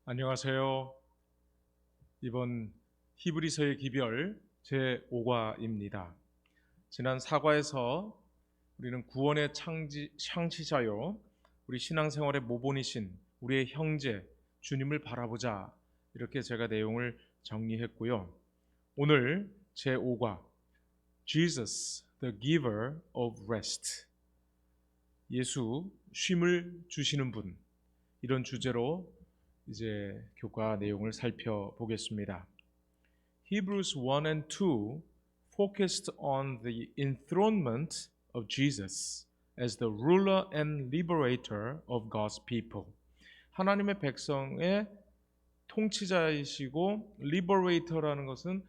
안녕하세요. 이번 히브리서의 기별 제5과입니다. 지난 사과에서 우리는 구원의 창시자요, 우리 신앙생활의 모본이신 우리의 형제 주님을 바라보자, 이렇게 제가 내용을 정리했고요. 오늘 제5과 Jesus, the giver of rest, 예수 쉼을 주시는 분, 이런 주제로 이제 교과 내용을 살펴보겠습니다. Hebrews 1 and 2 focused on the enthronement of Jesus as the ruler and liberator of God's people. 하나님의 백성의 통치자이시고 liberator라는 것은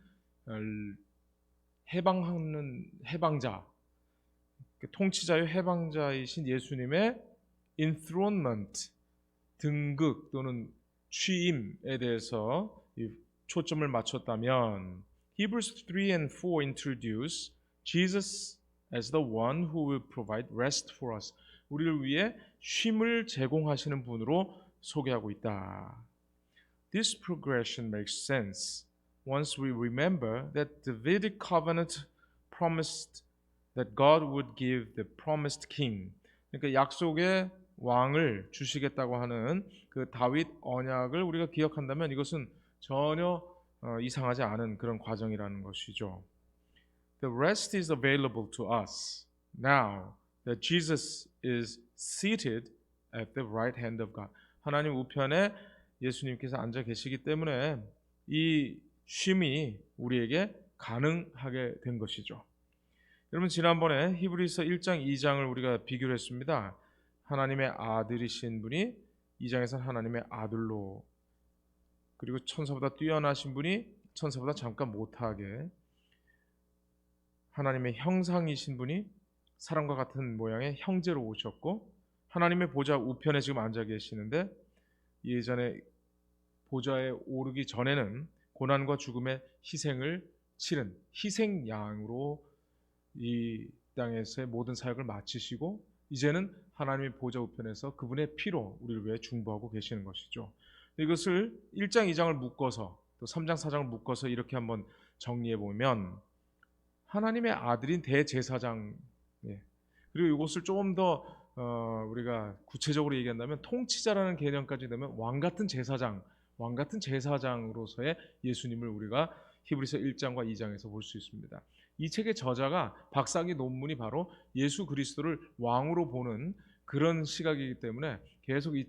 해방하는 해방자, 통치자의 해방자이신 예수님의 enthronement, 등극 또는 취임에 대해서 초점을 맞췄다면 Hebrews 3 and 4 introduce Jesus as the one who will provide rest for us. 우리를 위해 쉼을 제공하시는 분으로 소개하고 있다. This progression makes sense once we remember that the Davidic covenant promised that God would give the promised king. 그러니까 약속의 왕을 주시겠다고 하는 그 다윗 언약을 우리가 기억한다면 이것은 전혀 이상하지 않은 그런 과정이라는 것이죠. The rest is available to us now that Jesus is seated at the right hand of God. 하나님 우편에 예수님께서 앉아 계시기 때문에 이 쉼이 우리에게 가능하게 된 것이죠. 여러분, 지난번에 히브리서 1장 2장을 우리가 비교를 했습니다. 하나님의 아들이신 분이 2장에서는 하나님의 아들로, 그리고 천사보다 뛰어나신 분이 천사보다 잠깐 못하게, 하나님의 형상이신 분이 사람과 같은 모양의 형제로 오셨고, 하나님의 보좌 우편에 지금 앉아 계시는데 예전에 보좌에 오르기 전에는 고난과 죽음의 희생을 치른 희생양으로 이 땅에서의 모든 사역을 마치시고 이제는 하나님의 보좌 우편에서 그분의 피로 우리를 위해 중보하고 계시는 것이죠. 이것을 1장 2장을 묶어서 또 3장 4장을 묶어서 이렇게 한번 정리해 보면 하나님의 아들인 대제사장, 그리고 이것을 조금 더 우리가 구체적으로 얘기한다면 통치자라는 개념까지 되면 왕 같은 제사장으로서의 예수님을 우리가 히브리서 1장과 2장에서 볼 수 있습니다. 이 책의 저자가 박사학위 논문이 바로 예수 그리스도를 왕으로 보는 그런 시각이기 때문에 계속 이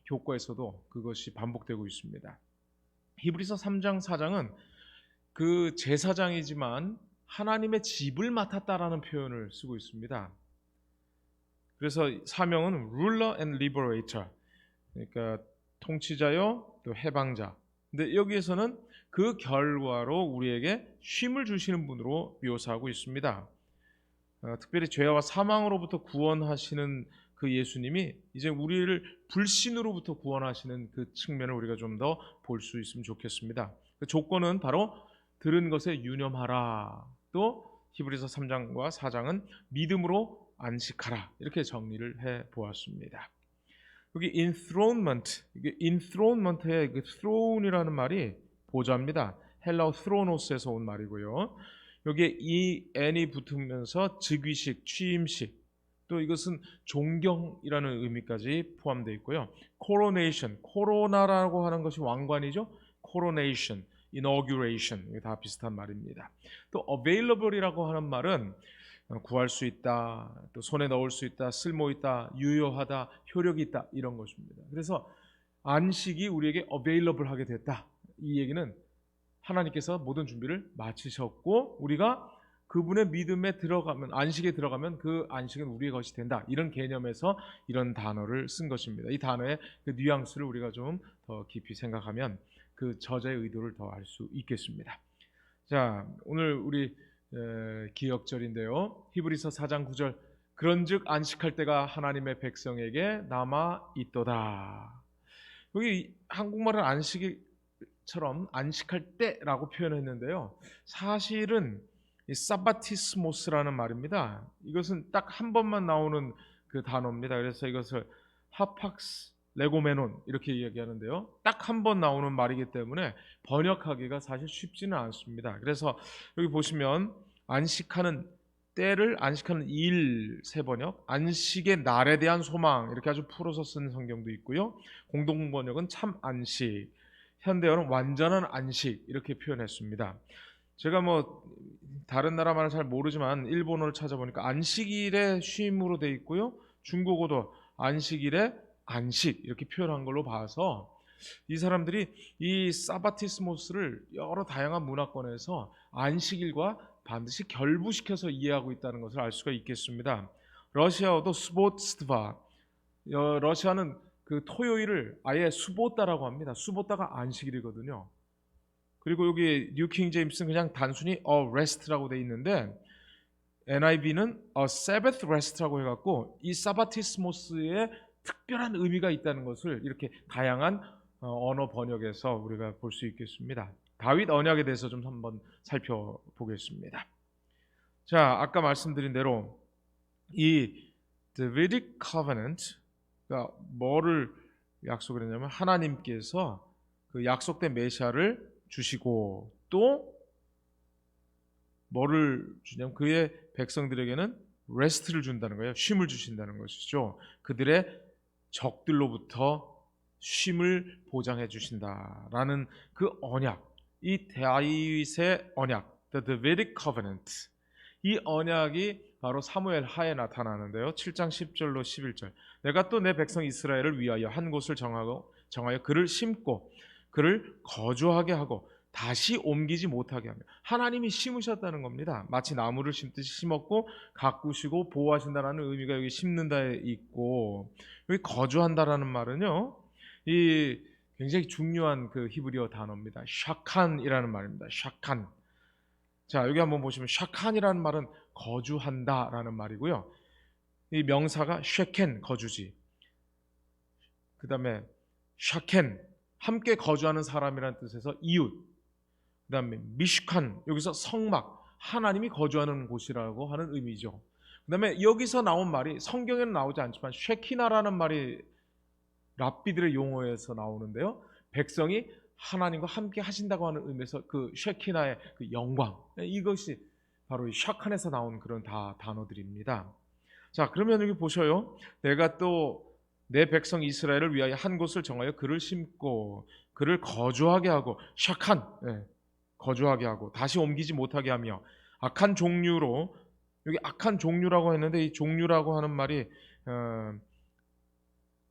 교과에서도 그것이 반복되고 있습니다. 히브리서 3장 4장은 그 제사장이지만 하나님의 집을 맡았다라는 표현을 쓰고 있습니다. 그래서 사명은 ruler and liberator, 그러니까 통치자요 또 해방자. 근데 여기에서는 그 결과로 우리에게 쉼을 주시는 분으로 묘사하고 있습니다. 특별히 죄와 사망으로부터 구원하시는 그 예수님이 이제 우리를 불신으로부터 구원하시는 그 측면을 우리가 좀 더 볼 수 있으면 좋겠습니다. 그 조건은 바로 들은 것에 유념하라. 또 히브리서 3장과 4장은 믿음으로 안식하라. 이렇게 정리를 해 보았습니다. 여기 enthronement, 이게 enthronement의 그 throne이라는 말이 보좌입니다. 헬라어 thronos에서 온 말이고요. 여기에 이 n이 붙으면서 즉위식, 취임식, 또 이것은 존경이라는 의미까지 포함되어 있고요. coronation, 코로나라고 하는 것이 왕관이죠. coronation, inauguration, 이게 다 비슷한 말입니다. 또 available이라고 하는 말은 구할 수 있다, 또 손에 넣을 수 있다, 쓸모 있다, 유효하다, 효력이 있다, 이런 것입니다. 그래서 안식이 우리에게 available 하게 됐다. 이 얘기는 하나님께서 모든 준비를 마치셨고 우리가 그분의 믿음에 들어가면, 안식에 들어가면 그 안식은 우리의 것이 된다. 이런 개념에서 이런 단어를 쓴 것입니다. 이 단어의 그 뉘앙스를 우리가 좀 더 깊이 생각하면 그 저자의 의도를 더 알 수 있겠습니다. 자, 오늘 우리 기억절인데요. 히브리서 4장 9절, 그런즉 안식할 때가 하나님의 백성에게 남아 있도다. 여기 한국말은 안식처럼 안식할 때라고 표현했는데요. 사실은 이 사바티스모스라는 말입니다. 이것은 딱 한 번만 나오는 그 단어입니다. 그래서 이것을 하팍스 레고메논 이렇게 이야기하는데요. 딱 한 번 나오는 말이기 때문에 번역하기가 사실 쉽지는 않습니다. 그래서 여기 보시면 안식하는 때를 안식하는 일 세 번역, 안식의 날에 대한 소망 이렇게 아주 풀어서 쓴 성경도 있고요. 공동 번역은 참 안식, 현대어는 완전한 안식 이렇게 표현했습니다. 제가 뭐 다른 나라 말을 잘 모르지만 일본어를 찾아보니까 안식일에 쉼으로 돼 있고요. 중국어도 안식일에 안식 이렇게 표현한 걸로 봐서 이 사람들이 이 사바티스모스를 여러 다양한 문화권에서 안식일과 반드시 결부시켜서 이해하고 있다는 것을 알 수가 있겠습니다. 러시아어도 스보트스트바, 러시아는 그 토요일을 아예 수보따라고 합니다. 수보따가 안식일이거든요. 그리고 여기 뉴킹 제임스는 그냥 단순히 a rest라고 돼 있는데 NIV는 a Sabbath rest라고 해갖고 이 사바티스모스에 특별한 의미가 있다는 것을 이렇게 다양한 언어 번역에서 우리가 볼 수 있겠습니다. 다윗 언약에 대해서 좀 한번 살펴보겠습니다. 자, 아까 말씀드린 대로 이 Davidic Covenant가 뭐를 약속을 했냐면 하나님께서 그 약속된 메시아를 주시고 또 뭐를 주냐면 그의 백성들에게는 레스트를 준다는 거예요. 쉼을 주신다는 것이죠. 그들의 적들로부터 쉼을 보장해 주신다라는 그 언약, 이 다윗의 언약, the Davidic Covenant, 이 언약이 바로 사무엘 하에 나타나는데요. 7장 10절로 11절. 내가 또 내 백성 이스라엘을 위하여 한 곳을 정하여 그를 심고 그를 거주하게 하고 다시 옮기지 못하게 하며, 하나님이 심으셨다는 겁니다. 마치 나무를 심듯이 심었고 가꾸시고 보호하신다라는 의미가 여기 심는다에 있고, 여기 거주한다라는 말은요, 이 굉장히 중요한 그 히브리어 단어입니다. 샤칸이라는 말입니다. 샤칸. 자, 여기 한번 보시면 샤칸이라는 말은 거주한다라는 말이고요. 이 명사가 쉐켄, 거주지. 그 다음에 샤켄, 함께 거주하는 사람이라는 뜻에서 이웃. 그 다음에 미슈칸, 여기서 성막, 하나님이 거주하는 곳이라고 하는 의미죠. 그 다음에 여기서 나온 말이 성경에는 나오지 않지만 쉐키나라는 말이 랍비들의 용어에서 나오는데요. 백성이 하나님과 함께 하신다고 하는 의미에서 그 쉐키나의 그 영광, 이것이 바로 이 샤칸에서 나온 그런 다 단어들입니다. 자, 그러면 여기 보셔요. 내가 또 내 백성 이스라엘을 위하여 한 곳을 정하여 그를 심고 그를 거주하게 하고, 샤칸, 거주하게 하고 다시 옮기지 못하게 하며, 악한 종류로, 여기 악한 종류라고 했는데 이 종류라고 하는 말이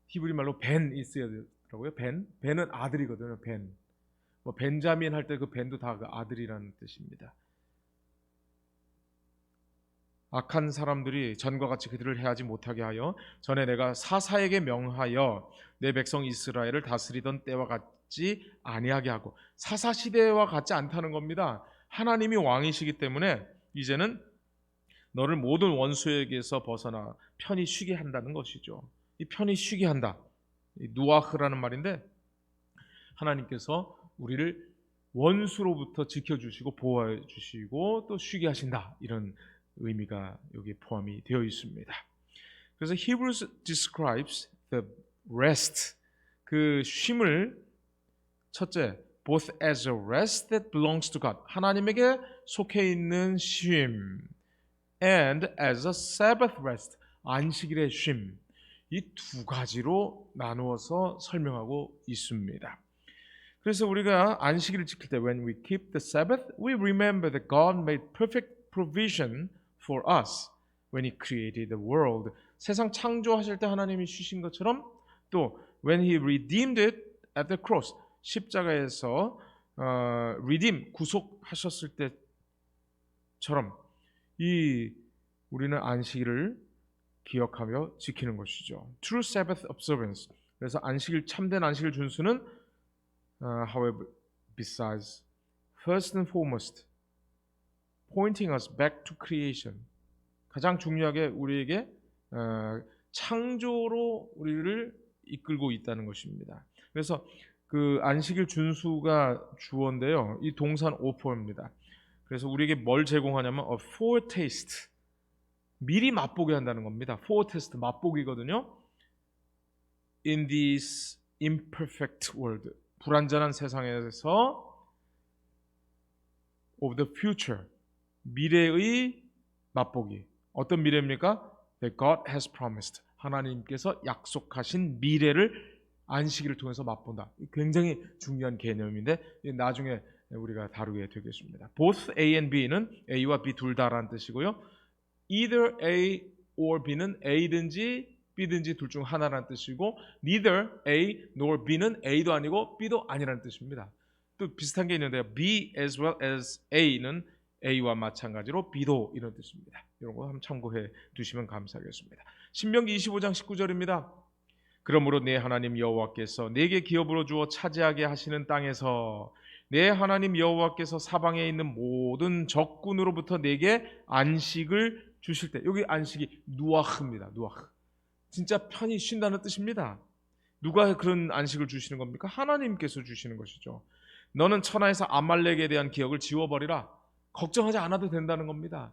히브리 말로 벤 있어야 되더라고요. 벤은 아들이거든요. 뭐 벤자민 할 때 그 벤도 다 그 아들이라는 뜻입니다. 악한 사람들이 전과 같이 그들을 해하지 못하게 하여 전에 내가 사사에게 명하여 내 백성 이스라엘을 다스리던 때와 같지 아니하게 하고, 사사 시대와 같지 않다는 겁니다. 하나님이 왕이시기 때문에 이제는 너를 모든 원수에게서 벗어나 편히 쉬게 한다는 것이죠. 이 편히 쉬게 한다, 이 누아흐라는 말인데, 하나님께서 우리를 원수로부터 지켜주시고 보호해 주시고 또 쉬게 하신다, 이런 의미가 여기 포함이 되어 있습니다. 그래서 Hebrews describes the rest, 그 쉼을 첫째, both as a rest that belongs to God, 하나님에게 속해 있는 쉼, and as a Sabbath rest, 안식일의 쉼, 이 두 가지로 나누어서 설명하고 있습니다. 그래서 우리가 안식일을 지킬 때 when we keep the Sabbath, we remember that God made perfect provision for us when He created the world. 세상 창조하실 때 하나님이 쉬신 것처럼, 또 when He redeemed it at the cross, 십자가에서 redeem, 구속하셨을 때처럼 이 우리는 안식일을 기억하며 지키는 것이죠. True Sabbath observance. 그래서 안식일, 참된 안식일 준수는 however, besides, first and foremost, pointing us back to creation, 가장 중요하게 우리에게 창조로 우리를 이끌고 있다는 것입니다. 그래서 그 안식일 준수가 주어인데요, 이 동사는 오퍼입니다. 그래서 우리에게 뭘 제공하냐면 a foretaste, 미리 맛보게 한다는 겁니다. foretaste, 맛보기거든요. in this imperfect world. 불완전한 세상에서 of the future. 미래의 맛보기. 어떤 미래입니까? That God has promised. 하나님께서 약속하신 미래를 안식일을 통해서 맛본다. 굉장히 중요한 개념인데 나중에 우리가 다루게 되겠습니다. Both A and B는 A와 B 둘 다라는 뜻이고요. Either A or B는 A든지 B든지 둘 중 하나라는 뜻이고 Neither A nor B는 A도 아니고 B도 아니라는 뜻입니다. 또 비슷한 게 있는데요. B as well as A는 A와 마찬가지로 B도 이런 뜻입니다. 이런 거 한번 참고해 두시면 감사하겠습니다. 신명기 25장 19절입니다. 그러므로 내 하나님 여호와께서 내게 기업으로 주어 차지하게 하시는 땅에서 내 하나님 여호와께서 사방에 있는 모든 적군으로부터 내게 안식을 주실 때, 여기 안식이 누아흐입니다. 누아흐. 진짜 편히 쉰다는 뜻입니다. 누가 그런 안식을 주시는 겁니까? 하나님께서 주시는 것이죠. 너는 천하에서 아말렉에 대한 기억을 지워버리라. 걱정하지 않아도 된다는 겁니다.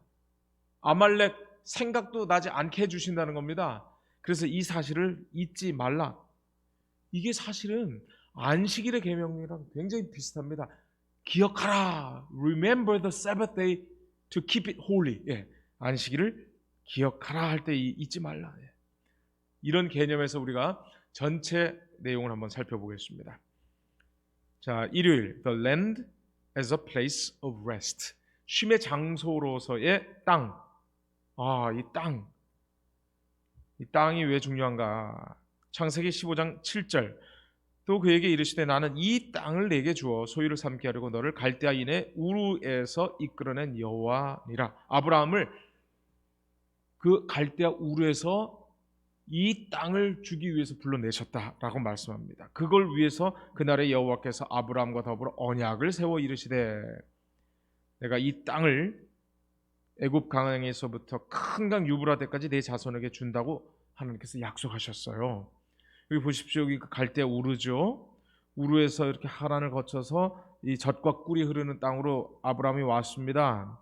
아말렉 생각도 나지 않게 해주신다는 겁니다. 그래서 이 사실을 잊지 말라. 이게 사실은 안식일의 계명이랑 굉장히 비슷합니다. 기억하라. Remember the Sabbath day to keep it holy. 예, 안식일을 기억하라 할 때 잊지 말라. 예. 이런 개념에서 우리가 전체 내용을 한번 살펴보겠습니다. 자, 일요일 The land as a place of rest. 쉼의 장소로서의 땅. 이 땅이 왜 중요한가? 창세기 15장 7절. 또 그에게 이르시되 나는 이 땅을 내게 주어 소유를 삼게 하려고 너를 갈대아인의 우르에서 이끌어낸 여호와니라. 아브라함을 그 갈대아 우르에서 이 땅을 주기 위해서 불러내셨다라고 말씀합니다. 그걸 위해서 그날의 여호와께서 아브라함과 더불어 언약을 세워 이르시되 내가 이 땅을 애굽 강에서부터 큰 강 유브라데까지 내 자손에게 준다고 하나님께서 약속하셨어요. 여기 보십시오. 여기 갈대아 우르죠. 우르에서 이렇게 하란을 거쳐서 이 젖과 꿀이 흐르는 땅으로 아브라함이 왔습니다.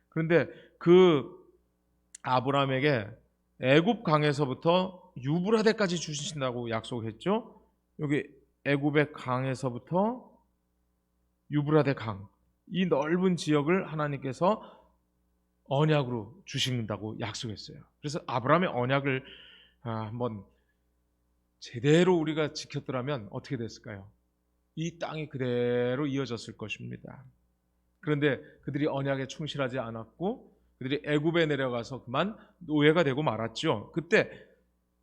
그런데 그 아브라함에게 애굽 강에서부터 유브라데까지 주신다고 약속했죠. 여기 애굽의 강에서부터 유브라데 강, 이 넓은 지역을 하나님께서 언약으로 주신다고 약속했어요. 그래서 아브라함의 언약을 한번 제대로 우리가 지켰더라면 어떻게 됐을까요? 이 땅이 그대로 이어졌을 것입니다. 그런데 그들이 언약에 충실하지 않았고 그들이 애굽에 내려가서 그만 노예가 되고 말았죠. 그때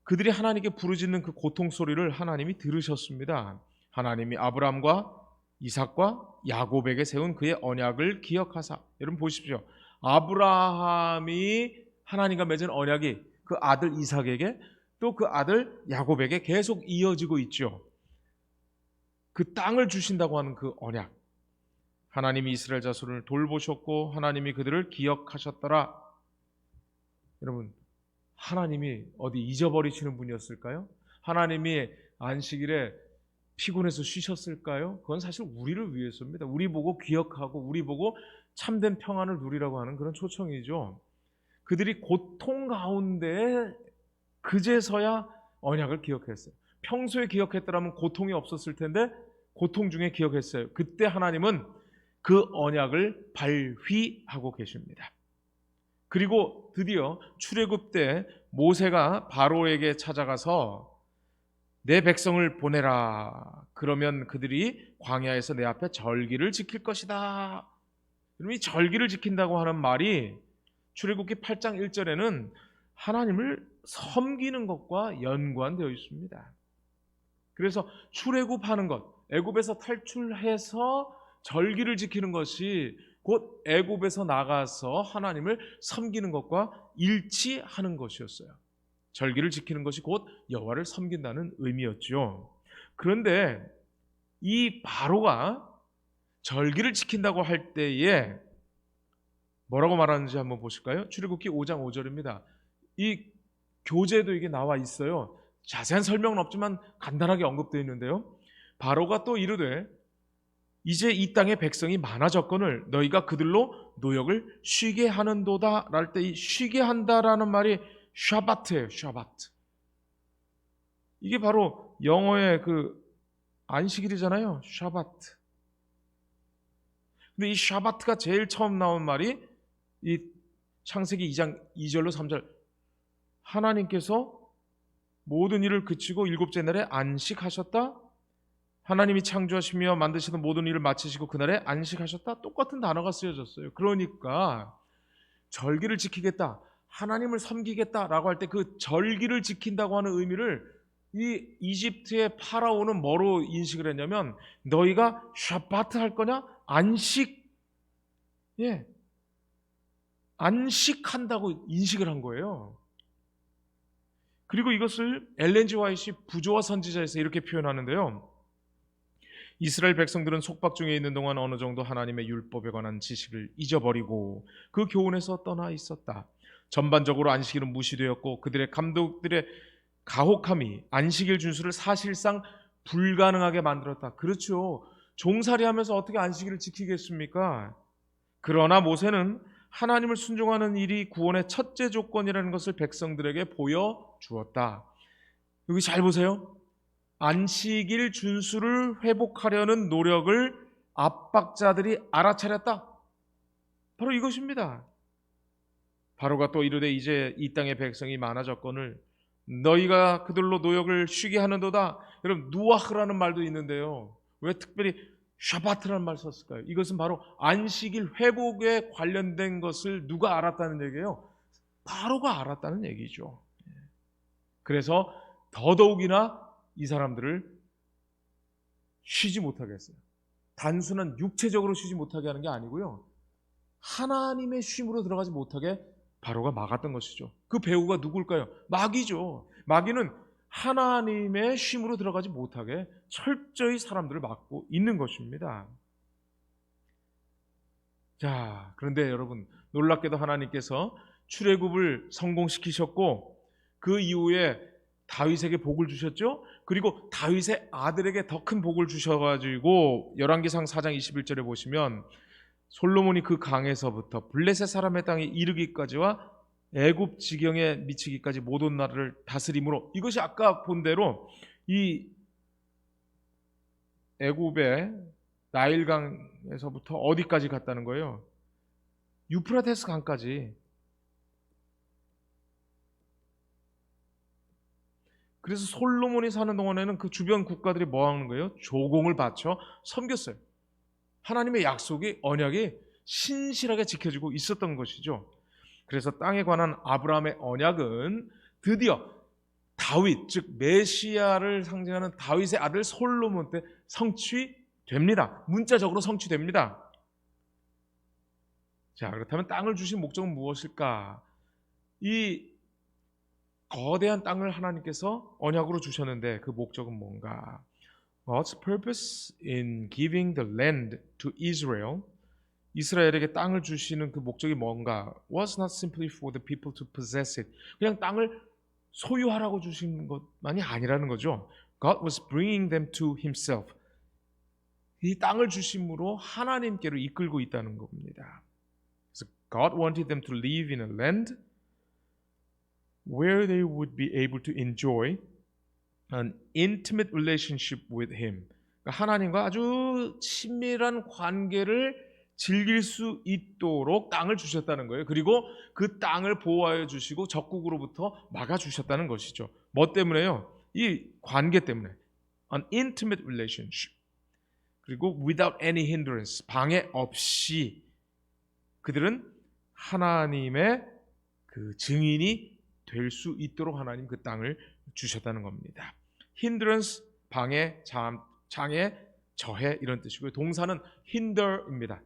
그들이 하나님께 부르짖는 그 고통 소리를 하나님이 들으셨습니다. 하나님이 아브라함과 이삭과 야곱에게 세운 그의 언약을 기억하사. 여러분 보십시오. 아브라함이 하나님과 맺은 언약이 그 아들 이삭에게 또 그 아들 야곱에게 계속 이어지고 있죠. 그 땅을 주신다고 하는 그 언약. 하나님이 이스라엘 자손을 돌보셨고 하나님이 그들을 기억하셨더라. 여러분, 하나님이 어디 잊어버리시는 분이었을까요? 하나님이 안식일에 피곤해서 쉬셨을까요? 그건 사실 우리를 위해서입니다. 우리 보고 기억하고 우리 보고 참된 평안을 누리라고 하는 그런 초청이죠. 그들이 고통 가운데 그제서야 언약을 기억했어요. 평소에 기억했더라면 고통이 없었을 텐데 고통 중에 기억했어요. 그때 하나님은 그 언약을 발휘하고 계십니다. 그리고 드디어 출애굽 때 모세가 바로에게 찾아가서 내 백성을 보내라. 그러면 그들이 광야에서 내 앞에 절기를 지킬 것이다. 여러분, 이 절기를 지킨다고 하는 말이 출애굽기 8장 1절에는 하나님을 섬기는 것과 연관되어 있습니다. 그래서 출애굽하는 것, 애굽에서 탈출해서 절기를 지키는 것이 곧 애굽에서 나가서 하나님을 섬기는 것과 일치하는 것이었어요. 절기를 지키는 것이 곧 여호와를 섬긴다는 의미였죠. 그런데 이 바로가 절기를 지킨다고 할 때에 뭐라고 말하는지 한번 보실까요? 출애굽기 5장 5절입니다. 이 교재도 이게 나와 있어요. 자세한 설명은 없지만 간단하게 언급되어 있는데요. 바로가 또 이르되 이제 이 땅의 백성이 많아졌거늘 너희가 그들로 노역을 쉬게 하는도다 랄 때 이 쉬게 한다라는 말이 샤바트예요. 샤바트. 이게 바로 영어의 그 안식일이잖아요. 샤바트. 근데 이 샤바트가 제일 처음 나온 말이 이 창세기 2장 2절로 3절, 하나님께서 모든 일을 그치고 일곱째 날에 안식하셨다. 하나님이 창조하시며 만드시는 모든 일을 마치시고 그날에 안식하셨다. 똑같은 단어가 쓰여졌어요. 그러니까 절기를 지키겠다, 하나님을 섬기겠다라고 할 때 그 절기를 지킨다고 하는 의미를 이 이집트의 파라오는 뭐로 인식을 했냐면, 너희가 샤바트 할 거냐? 안식, 예, 안식한다고 인식을 한 거예요. 그리고 이것을 엘렌 지 화이트이 부조와 선지자에서 이렇게 표현하는데요. 이스라엘 백성들은 속박 중에 있는 동안 어느 정도 하나님의 율법에 관한 지식을 잊어버리고 그 교훈에서 떠나 있었다. 전반적으로 안식일은 무시되었고 그들의 감독들의 가혹함이 안식일 준수를 사실상 불가능하게 만들었다. 그렇죠. 종살이하면서 어떻게 안식일을 지키겠습니까? 그러나 모세는 하나님을 순종하는 일이 구원의 첫째 조건이라는 것을 백성들에게 보여주었다. 여기 잘 보세요. 안식일 준수를 회복하려는 노력을 압박자들이 알아차렸다. 바로 이것입니다. 바로가 또 이르되 이제 이 땅의 백성이 많아졌거늘 너희가 그들로 노역을 쉬게 하는도다. 여러분, 누아흐라는 말도 있는데요. 왜 특별히 샤바트라는 말 썼을까요? 이것은 바로 안식일 회복에 관련된 것을 누가 알았다는 얘기예요? 바로가 알았다는 얘기죠. 그래서 더더욱이나 이 사람들을 쉬지 못하게 했어요. 단순한 육체적으로 쉬지 못하게 하는 게 아니고요, 하나님의 쉼으로 들어가지 못하게 바로가 막았던 것이죠. 그 배후가 누굴까요? 마귀죠. 마귀는 하나님의 쉼으로 들어가지 못하게 철저히 사람들을 막고 있는 것입니다. 자, 그런데 여러분, 놀랍게도 하나님께서 출애굽을 성공시키셨고 그 이후에 다윗에게 복을 주셨죠. 그리고 다윗의 아들에게 더 큰 복을 주셔가지고 열왕기상 4장 21절에 보시면 솔로몬이 그 강에서부터 블레셋 사람의 땅에 이르기까지와 애굽 지경에 미치기까지 모든 나라를 다스림으로, 이것이 아까 본 대로 이 애굽의 나일강에서부터 어디까지 갔다는 거예요? 유프라테스 강까지. 그래서 솔로몬이 사는 동안에는 그 주변 국가들이 뭐 하는 거예요? 조공을 바쳐 섬겼어요. 하나님의 약속이, 언약이 신실하게 지켜지고 있었던 것이죠. 그래서 땅에 관한 아브라함의 언약은 드디어 다윗, 즉 메시아를 상징하는 다윗의 아들 솔로몬 때 성취됩니다. 문자적으로 성취됩니다. 자, 그렇다면 땅을 주신 목적은 무엇일까? 이 거대한 땅을 하나님께서 언약으로 주셨는데 그 목적은 뭔가? God's purpose in giving the land to Israel, 이스라엘에게 땅을 주시는 그 목적이 뭔가? Was not simply for the people to possess it. 그냥 땅을 소유하라고 주신 것만이 아니라는 거죠. God was bringing them to Himself. 이 땅을 주심으로 하나님께로 이끌고 있다는 겁니다. 그래서 God wanted them to live in a land where they would be able to enjoy an intimate relationship with Him. 그러니까 하나님과 아주 친밀한 관계를 즐길 수 있도록 땅을 주셨다는 거예요. 그리고 그 땅을 보호하여 주시고 적국으로부터 막아 주셨다는 것이죠. 뭐 때문에요? 이 관계 때문에. An intimate relationship. 그리고 without any hindrance, 방해 없이 그들은 하나님의 그 증인이 될 수 있도록 하나님 그 땅을 주셨다는 겁니다. hindrance, 방해, 장애, 저해 이런 뜻이고요. 동사는 hinder입니다.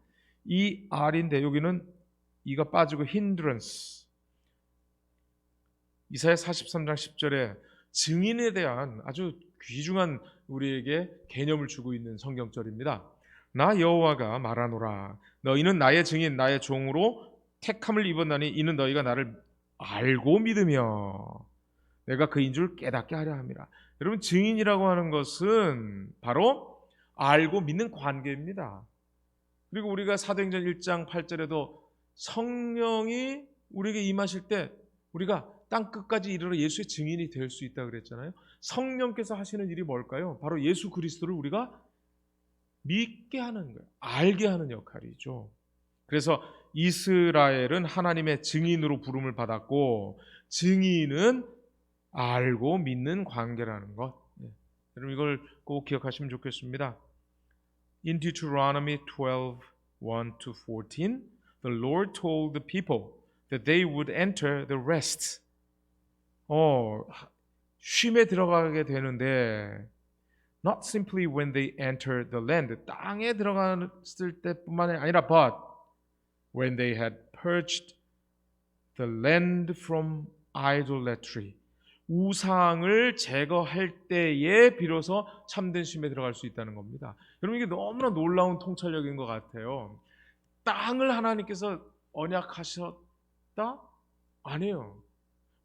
이 R인데 여기는 이가 빠지고 hindrance. 이사야 43장 10절에 증인에 대한 아주 귀중한 우리에게 개념을 주고 있는 성경절입니다. 나 여호와가 말하노라. 너희는 나의 증인, 나의 종으로 택함을 입었나니 이는 너희가 나를 알고 믿으며 내가 그인 줄 깨닫게 하려 함이라. 여러분, 증인이라고 하는 것은 바로 알고 믿는 관계입니다. 그리고 우리가 사도행전 1장 8절에도 성령이 우리에게 임하실 때 우리가 땅 끝까지 이르러 예수의 증인이 될 수 있다 그랬잖아요. 성령께서 하시는 일이 뭘까요? 바로 예수 그리스도를 우리가 믿게 하는 거예요. 알게 하는 역할이죠. 그래서 이스라엘은 하나님의 증인으로 부름을 받았고, 증인은 알고 믿는 관계라는 것. 여러분 이걸 꼭 기억하시면 좋겠습니다. In Deuteronomy 12:1-14, the Lord told the people that they would enter the rest. 쉼에 들어가게 되는데, not simply when they enter the land, 땅에 들어갔을 때뿐만 아니라 but when they had purged the land from idolatry, 우상을 제거할 때에 비로소 참된 쉼에 들어갈 수 있다는 겁니다. 여러분 이게 너무나 놀라운 통찰력인 것 같아요. 땅을 하나님께서 언약하셨다? 아니에요.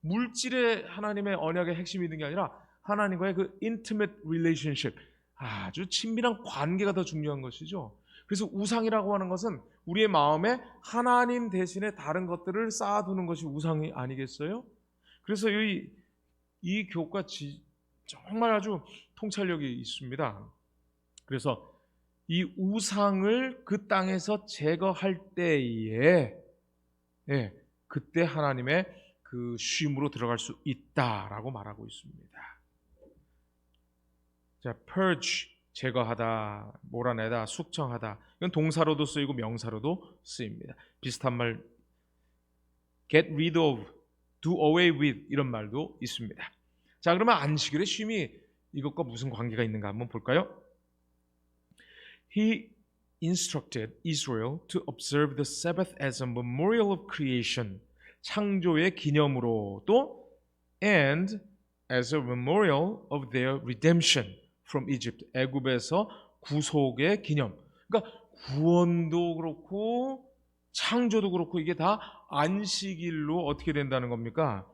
물질의 하나님의 언약의 핵심이 있는 게 아니라 하나님과의 그 intimate relationship, 아주 친밀한 관계가 더 중요한 것이죠. 그래서 우상이라고 하는 것은 우리의 마음에 하나님 대신에 다른 것들을 쌓아두는 것이 우상이 아니겠어요? 그래서 이 교과 정말 아주 통찰력이 있습니다. 그래서 이 우상을 그 땅에서 제거할 때에 그때 하나님의 그 쉼으로 들어갈 수 있다라고 말하고 있습니다. 자, purge, 제거하다, 몰아내다, 숙청하다. 이건 동사로도 쓰이고 명사로도 쓰입니다. 비슷한 말 get rid of, do away with 이런 말도 있습니다. 자, 그러면 안식일의 쉼이 이것과 무슨 관계가 있는가 한번 볼까요? He instructed Israel to observe the Sabbath as a memorial of creation. 창조의 기념으로 또 and as a memorial of their redemption from Egypt. 애굽에서 구속의 기념. 그러니까 구원도 그렇고 창조도 그렇고 이게 다 안식일로 어떻게 된다는 겁니까?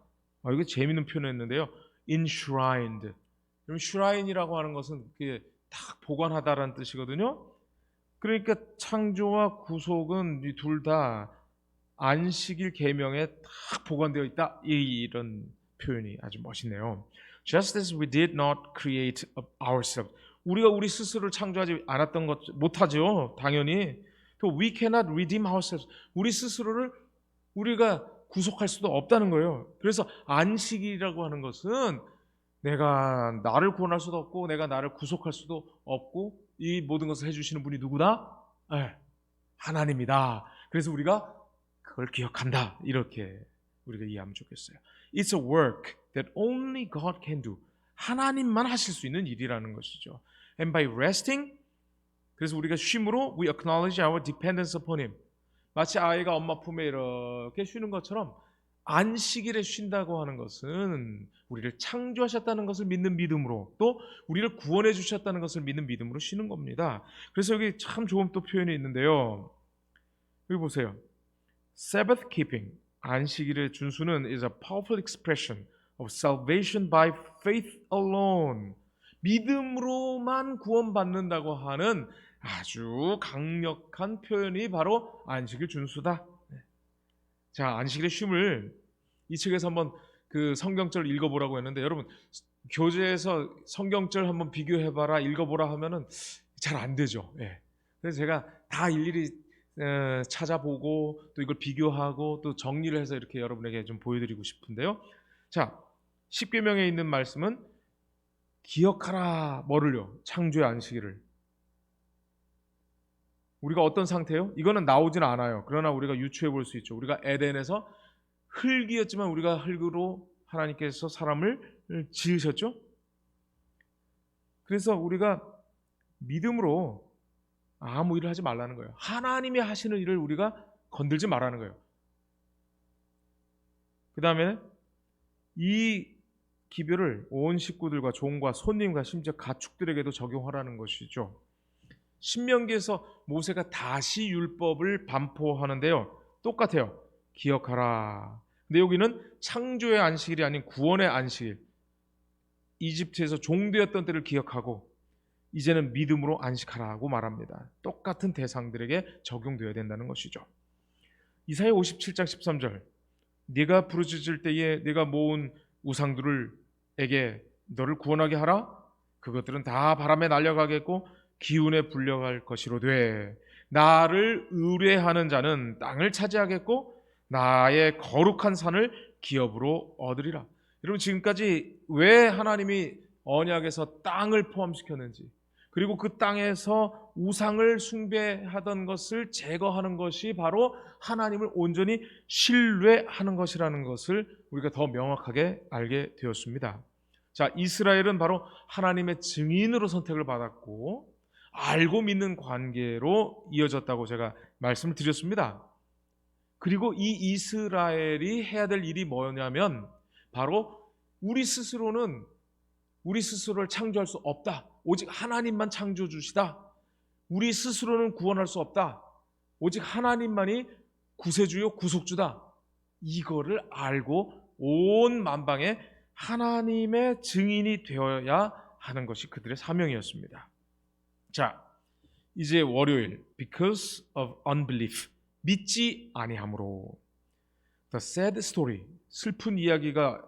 이게 재미있는 표현이었는데요. enshrined. 그럼 shrine이라고 하는 것은 그게 딱 보관하다라는 뜻이거든요. 그러니까 창조와 구속은 이 둘 다 안식일 계명에 딱 보관되어 있다. 이런 표현이 아주 멋있네요. Just as we did not create ourselves. 우리가 우리 스스로를 창조하지 않았던 것 못하죠. 당연히. 또 we cannot redeem ourselves. 우리 스스로를 우리가 구속할 수도 없다는 거예요. 그래서 안식일이라고 하는 것은 내가 나를 구원할 수도 없고 내가 나를 구속할 수도 없고 이 모든 것을 해주시는 분이 누구다? 하나님이다. 그래서 우리가 그걸 기억한다. 이렇게 우리가 이해하면 좋겠어요. It's a work that only God can do. 하나님만 하실 수 있는 일이라는 것이죠. And by resting, 그래서 우리가 쉼으로 we acknowledge our dependence upon Him. 마치 아이가 엄마 품에 이렇게 쉬는 것처럼 안식일에 쉰다고 하는 것은 우리를 창조하셨다는 것을 믿는 믿음으로 또 우리를 구원해 주셨다는 것을 믿는 믿음으로 쉬는 겁니다. 그래서 여기 참 좋은 또 표현이 있는데요. 여기 보세요. Sabbath keeping, 안식일의 준수는 is a powerful expression of salvation by faith alone. 믿음으로만 구원받는다고 하는 아주 강력한 표현이 바로 안식일 준수다. 자, 안식일의 쉼을 이 책에서 한번 그 성경절 읽어보라고 했는데 여러분 교재에서 성경절 한번 비교해봐라 읽어보라 하면은 잘 안 되죠. 그래서 제가 다 일일이 찾아보고 또 이걸 비교하고 또 정리를 해서 이렇게 여러분에게 좀 보여드리고 싶은데요. 자, 십계명에 있는 말씀은 기억하라 뭐를요? 창조의 안식일을. 우리가 어떤 상태예요? 이거는 나오진 않아요. 그러나 우리가 유추해 볼 수 있죠. 우리가 에덴에서 흙이었지만 우리가 흙으로 하나님께서 사람을 지으셨죠. 그래서 우리가 믿음으로 아무 일을 하지 말라는 거예요. 하나님이 하시는 일을 우리가 건들지 말라는 거예요. 그 다음에 이 기별을 온 식구들과 종과 손님과 심지어 가축들에게도 적용하라는 것이죠. 신명기에서 모세가 다시 율법을 반포하는데요. 똑같아요. 기억하라. 근데 여기는 창조의 안식일이 아닌 구원의 안식일. 이집트에서 종되었던 때를 기억하고 이제는 믿음으로 안식하라고 말합니다. 똑같은 대상들에게 적용되어야 된다는 것이죠. 이사야 57장 13절 네가 부르짖을 때에 네가 모은 우상들에게 너를 구원하게 하라. 그것들은 다 바람에 날려가겠고 기운에 불려갈 것이로되 나를 의뢰하는 자는 땅을 차지하겠고 나의 거룩한 산을 기업으로 얻으리라. 여러분, 지금까지 왜 하나님이 언약에서 땅을 포함시켰는지, 그리고 그 땅에서 우상을 숭배하던 것을 제거하는 것이 바로 하나님을 온전히 신뢰하는 것이라는 것을 우리가 더 명확하게 알게 되었습니다. 자, 이스라엘은 바로 하나님의 증인으로 선택을 받았고 알고 믿는 관계로 이어졌다고 제가 말씀을 드렸습니다. 그리고 이 이스라엘이 해야 될 일이 뭐냐면 바로 우리 스스로를 창조할 수 없다. 오직 하나님만 창조주시다. 우리 스스로는 구원할 수 없다. 오직 하나님만이 구세주요 구속주다. 이거를 알고 온 만방에 하나님의 증인이 되어야 하는 것이 그들의 사명이었습니다. 자, 이제 월요일, because of unbelief, 믿지 아니함으로. The sad story, 슬픈 이야기가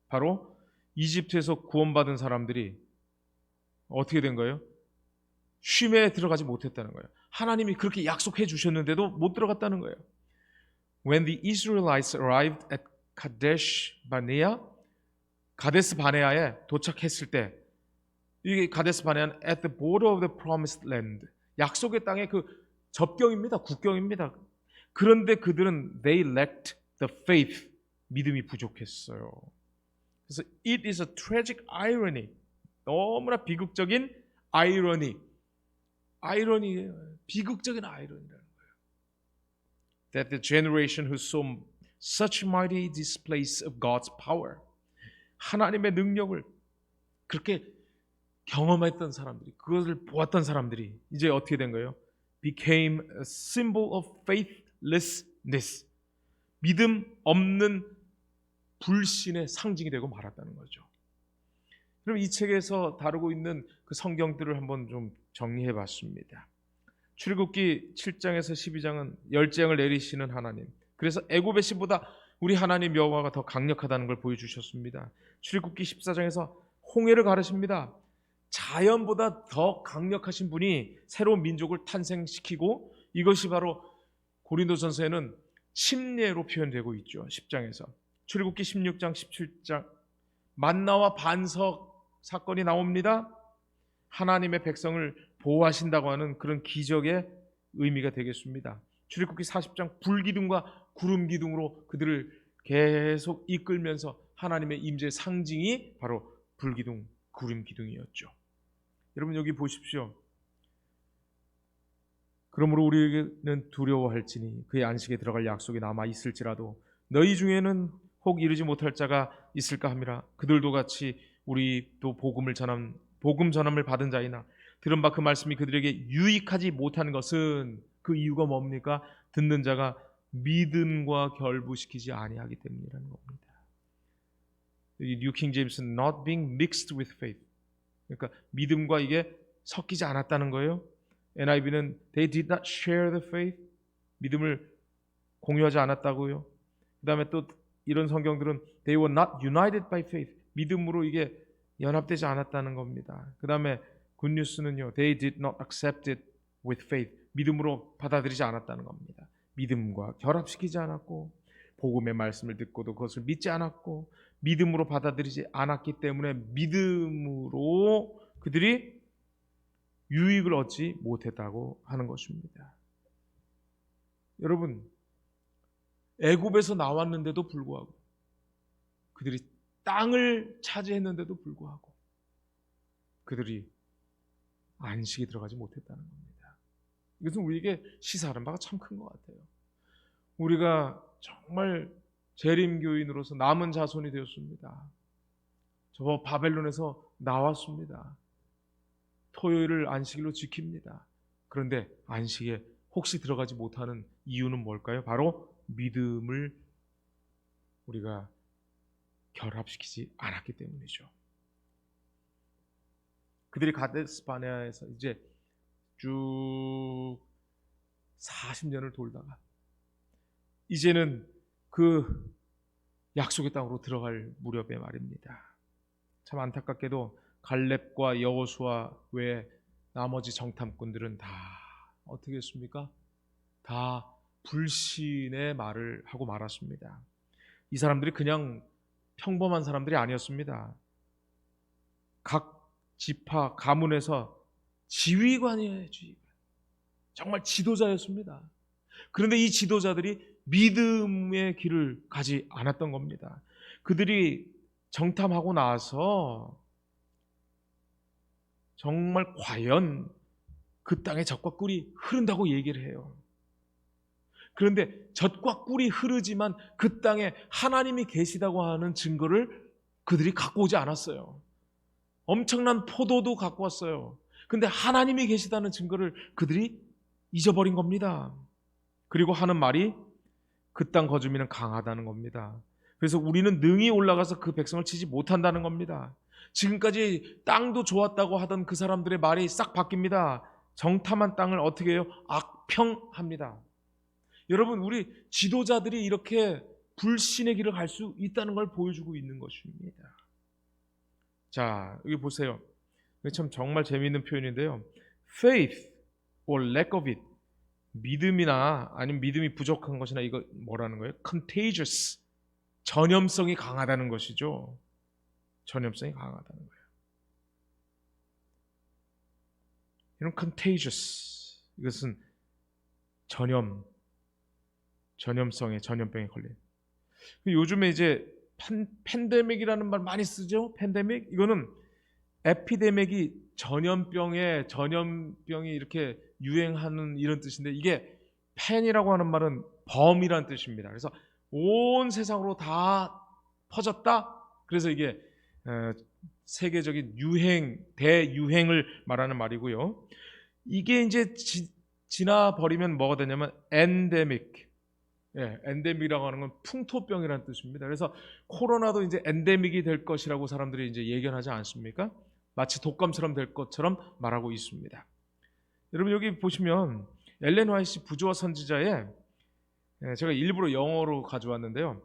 바로 이집트에서 구원받은 사람들이 어떻게 된 거예요? 쉼에 들어가지 못했다는 거예요. 하나님이 그렇게 약속해 주셨는데도 못 들어갔다는 거예요. When the Israelites arrived at Kadesh Barnea, 가데스 바네아에 도착했을 때, 이게 가데스 바네아는 at the border of the promised land, 약속의 땅의 그 접경입니다. 국경입니다. 그런데 그들은 they lacked the faith, 믿음이 부족했어요. 그래서 it is a tragic irony, 너무나 비극적인 아이러니예요. 비극적인 아이러니라는 거예요. That the generation who saw such mighty displays of God's power, 하나님의 능력을 그렇게 경험했던 사람들이, 그것을 보았던 사람들이 이제 어떻게 된 거예요? Became a symbol of faithlessness, 믿음 없는 불신의 상징이 되고 말았다는 거죠. 그럼 이 책에서 다루고 있는 그 성경들을 한번 좀 정리해 봤습니다. 출애굽기 7장에서 12장은 열재앙을 내리시는 하나님, 그래서 애굽의 신보다 우리 하나님 여호와가 더 강력하다는 걸 보여주셨습니다. 출애굽기 14장에서 홍해를 가르십니다. 자연보다 더 강력하신 분이 새로운 민족을 탄생시키고, 이것이 바로 고린도전서에는 침례로 표현되고 있죠. 10장에서. 출애굽기 16장 17장 만나와 반석 사건이 나옵니다. 하나님의 백성을 보호하신다고 하는 그런 기적의 의미가 되겠습니다. 출애굽기 40장 불기둥과 구름기둥으로 그들을 계속 이끌면서 하나님의 임재의 상징이 바로 불기둥, 구름기둥이었죠. 여러분, 여기 보십시오. 그러므로 우리에게는 두려워할지니 그의 안식에 들어갈 약속이 남아 있을지라도 너희 중에는 혹 이르지 못할 자가 있을까 함이라. 그들도 같이 우리도 복음 전함을 받은 자이나 들은 바 그 말씀이 그들에게 유익하지 못한 것은, 그 이유가 뭡니까? 듣는 자가 믿음과 결부시키지 아니하기 때문이라는 겁니다. 뉴 킹 제임스는 not being mixed with faith, 그러니까 믿음과 이게 섞이지 않았다는 거예요. NIV는 they did not share the faith, 믿음을 공유하지 않았다고요. 그 다음에 또 이런 성경들은 they were not united by faith, 믿음으로 이게 연합되지 않았다는 겁니다. 그 다음에 굿뉴스는요, they did not accept it with faith, 믿음으로 받아들이지 않았다는 겁니다. 믿음과 결합시키지 않았고, 복음의 말씀을 듣고도 그것을 믿지 않았고, 믿음으로 받아들이지 않았기 때문에 믿음으로 그들이 유익을 얻지 못했다고 하는 것입니다. 여러분, 애굽에서 나왔는데도 불구하고, 그들이 땅을 차지했는데도 불구하고 그들이 안식에 들어가지 못했다는 겁니다. 이것은 우리에게 시사하는 바가 참 큰 것 같아요. 우리가 정말 재림교인으로서 남은 자손이 되었습니다. 저 바벨론에서 나왔습니다. 토요일을 안식일로 지킵니다. 그런데 안식에 혹시 들어가지 못하는 이유는 뭘까요? 바로 믿음을 우리가 결합시키지 않았기 때문이죠. 그들이 가데스 바네아에서 이제 쭉 40년을 돌다가 이제는 그 약속의 땅으로 들어갈 무렵에 말입니다. 참 안타깝게도 갈렙과 여호수아 외에 나머지 정탐꾼들은 다 어떻게 했습니까? 다 불신의 말을 하고 말았습니다. 이 사람들이 그냥 평범한 사람들이 아니었습니다. 각 지파 가문에서 지휘관이에요. 지휘관. 정말 지도자였습니다. 그런데 이 지도자들이 믿음의 길을 가지 않았던 겁니다. 그들이 정탐하고 나서 정말 과연 그 땅에 젖과 꿀이 흐른다고 얘기를 해요. 그런데 젖과 꿀이 흐르지만 그 땅에 하나님이 계시다고 하는 증거를 그들이 갖고 오지 않았어요. 엄청난 포도도 갖고 왔어요. 근데 하나님이 계시다는 증거를 그들이 잊어버린 겁니다. 그리고 하는 말이 그 땅 거주민은 강하다는 겁니다. 그래서 우리는 능히 올라가서 그 백성을 치지 못한다는 겁니다. 지금까지 땅도 좋았다고 하던 그 사람들의 말이 싹 바뀝니다. 정탐한 땅을 어떻게 해요? 악평합니다. 여러분, 우리 지도자들이 이렇게 불신의 길을 갈 수 있다는 걸 보여주고 있는 것입니다. 자, 여기 보세요. 참 정말 재미있는 표현인데요. Faith or lack of it. 믿음이나 아니면 믿음이 부족한 것이나 이거 뭐라는 거예요? Contagious. 전염성이 강하다는 것이죠. 전염성이 강하다는 거예요. 이런 contagious. 이것은 전염성에 전염병에 걸린. 요즘에 이제 팬데믹이라는 말 많이 쓰죠. 팬데믹. 이거는 에피데믹이 전염병이 이렇게 유행하는 이런 뜻인데, 이게 팬이라고 하는 말은 범이라는 뜻입니다. 그래서 온 세상으로 다 퍼졌다. 그래서 이게 세계적인 대유행을 말하는 말이고요. 이게 이제 지나버리면 뭐가 되냐면 엔데믹. 엔데믹이라고 하는 건 풍토병이라는 뜻입니다. 그래서 코로나도 이제 엔데믹이 될 것이라고 사람들이 이제 예견하지 않습니까? 마치 독감처럼 될 것처럼 말하고 있습니다. 여러분, 여기 보시면 엘렌 화이트 부조와 선지자의, 제가 일부러 영어로 가져왔는데요.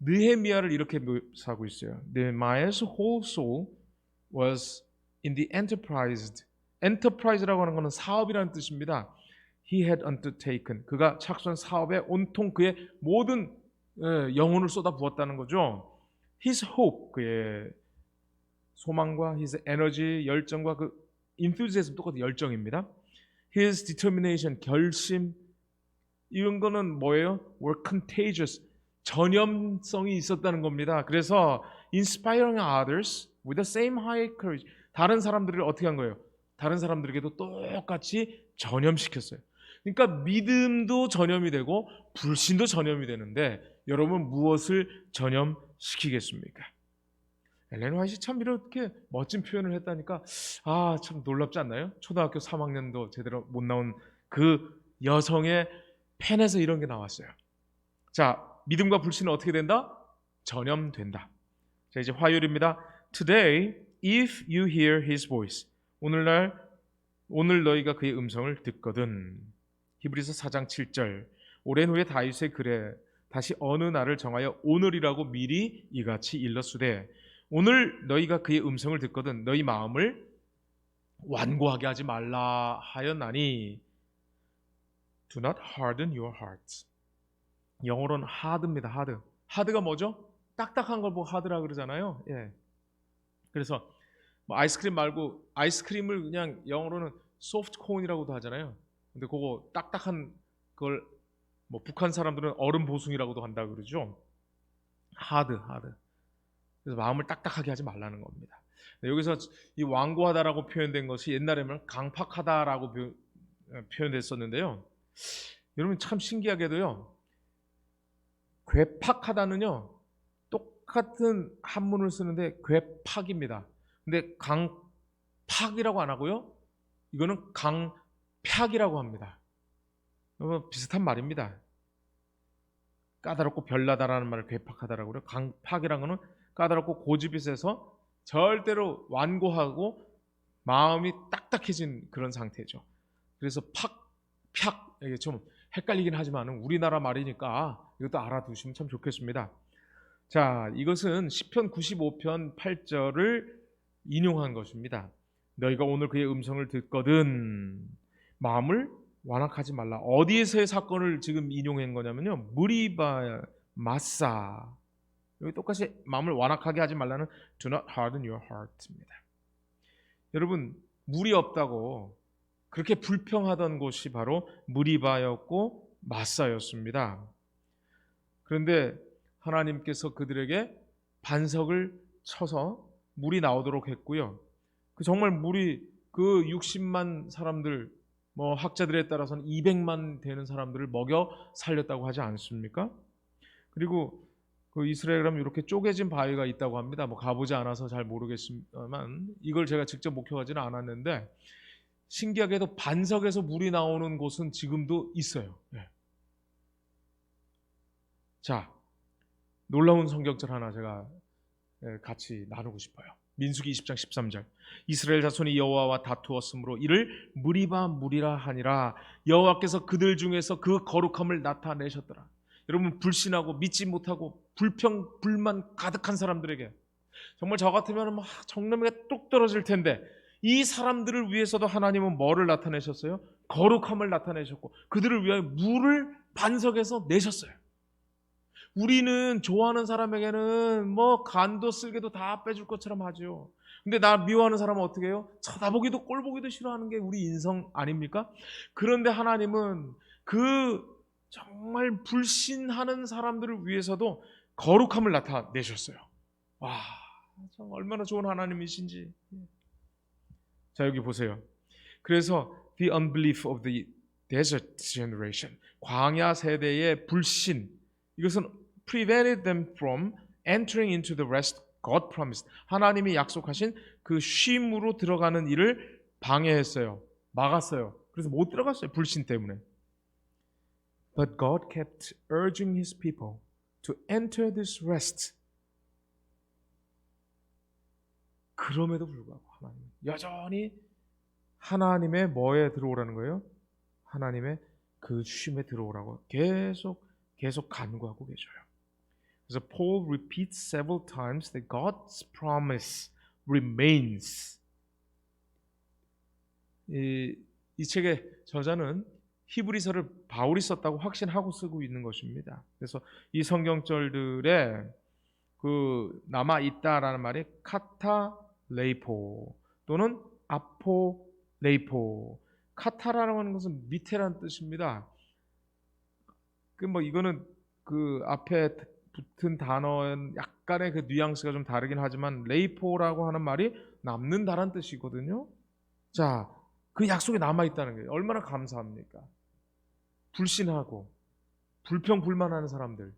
느헤미야를 이렇게 묘사하고 있어요. Nehemiah's whole soul was in the enterprise. enterprise라고 하는 것은 사업이라는 뜻입니다. He had undertaken. 그가 착수한 사업에 온통 그의 모든 영혼을 쏟아 부었다는 거죠. His hope, 그의 소망과 his energy, 열정과 그 enthusiasm 똑같은 열정입니다. His determination, 결심, 이런 거는 뭐예요? were contagious. 전염성이 있었다는 겁니다. 그래서 inspiring others with the same high courage. 다른 사람들을 어떻게 한 거예요? 다른 사람들에게도 똑같이 전염시켰어요. 그러니까 믿음도 전염이 되고 불신도 전염이 되는데, 여러분 무엇을 전염시키겠습니까? 엘렌 화이트 참 이렇게 멋진 표현을 했다니까 참 놀랍지 않나요? 초등학교 3학년도 제대로 못 나온 그 여성의 펜에서 이런 게 나왔어요. 자, 믿음과 불신은 어떻게 된다? 전염된다. 자, 이제 화요일입니다. Today, if you hear his voice. 오늘 너희가 그의 음성을 듣거든. 히브리서 4장 7절. 오랜 후에 다윗의 글에 다시 어느 날을 정하여 오늘이라고 미리 이같이 일렀으되, 오늘 너희가 그의 음성을 듣거든 너희 마음을 완고하게 하지 말라 하였나니. Do not harden your hearts. 영어로는 hard입니다. hard. hard가 뭐죠? 딱딱한 걸 보고 hard라 그러잖아요. 예. 그래서 뭐 아이스크림 말고 아이스크림을 그냥 영어로는 soft cone이라고도 하잖아요. 근데 그거 딱딱한 걸 뭐 북한 사람들은 얼음 보숭이라고도 한다 그러죠. hard. 그래서 마음을 딱딱하게 하지 말라는 겁니다. 여기서 이 완고하다라고 표현된 것이 옛날에는 강팍하다라고 표현됐었는데요. 여러분 참 신기하게도요, 괴팍하다는요 똑같은 한문을 쓰는데 괴팍입니다. 근데 강팍이라고 안 하고요, 이거는 강팍이라고 합니다. 비슷한 말입니다. 까다롭고 별나다라는 말을 괴팍하다라고 그래요. 강팍이라는 거는 까다롭고 고집이 세서 절대로 완고하고 마음이 딱딱해진 그런 상태죠. 그래서 팍, 이게 좀 헷갈리긴 하지만 우리나라 말이니까 이것도 알아두시면 참 좋겠습니다. 자, 이것은 시편 95편 8절을 인용한 것입니다. 너희가 오늘 그의 음성을 듣거든 마음을 완악하지 말라. 어디에서의 사건을 지금 인용한 거냐면요, 무리바 마사, 여기 똑같이 마음을 완악하게 하지 말라는 do not harden your heart입니다. 여러분, 물이 없다고 그렇게 불평하던 곳이 바로 무리바였고 마사였습니다. 그런데 하나님께서 그들에게 반석을 쳐서 물이 나오도록 했고요. 정말 물이 그 60만 사람들, 학자들에 따라서는 200만 되는 사람들을 먹여 살렸다고 하지 않습니까? 그리고 그 이스라엘에 가면 이렇게 쪼개진 바위가 있다고 합니다. 가보지 않아서 잘 모르겠지만 이걸 제가 직접 목격하지는 않았는데 신기하게도 반석에서 물이 나오는 곳은 지금도 있어요. 네. 자, 놀라운 성경절 하나 제가 같이 나누고 싶어요. 민수기 20장 13절. 이스라엘 자손이 여호와와 다투었으므로 이를 무리라 하니라. 여호와께서 그들 중에서 그 거룩함을 나타내셨더라. 여러분, 불신하고 믿지 못하고 불평 불만 가득한 사람들에게 정말 저 같으면 정남이가 뚝 떨어질 텐데 이 사람들을 위해서도 하나님은 뭐를 나타내셨어요? 거룩함을 나타내셨고 그들을 위하여 물을 반석에서 내셨어요. 우리는 좋아하는 사람에게는 간도 쓸개도 다 빼줄 것처럼 하죠. 근데 나 미워하는 사람은 어떻게 해요? 쳐다보기도 꼴보기도 싫어하는 게 우리 인성 아닙니까? 그런데 하나님은 그 정말 불신하는 사람들을 위해서도 거룩함을 나타내셨어요. 와, 참 얼마나 좋은 하나님이신지. 자, 여기 보세요. 그래서 the unbelief of the desert generation, 광야 세대의 불신, 이것은 prevented them from entering into the rest God promised. 하나님이 약속하신 그 쉼으로 들어가는 일을 방해했어요. 막았어요. 그래서 못 들어갔어요. 불신 때문에. But God kept urging His people to enter this rest. 그럼에도 불구하고 하나님 여전히 하나님의 뭐에 들어오라는 거예요? 하나님의 그 쉼에 들어오라고 계속 간구하고 계셔요. 그래서 Paul repeats several times that God's promise remains. 이 책의 저자는 히브리서를 바울이 썼다고 확신하고 쓰고 있는 것입니다. 그래서 이 성경절들에 그 남아 있다라는 말이 카타레이포 또는 아포레이포. 카타라는 것은 밑에라는 뜻입니다. 이거는 그 앞에 붙은 단어는 약간의 그 뉘앙스가 좀 다르긴 하지만 레이포라고 하는 말이 남는다라는 뜻이거든요. 자, 그 약속이 남아 있다는 거예요. 얼마나 감사합니까? 불신하고 불평불만하는 사람들,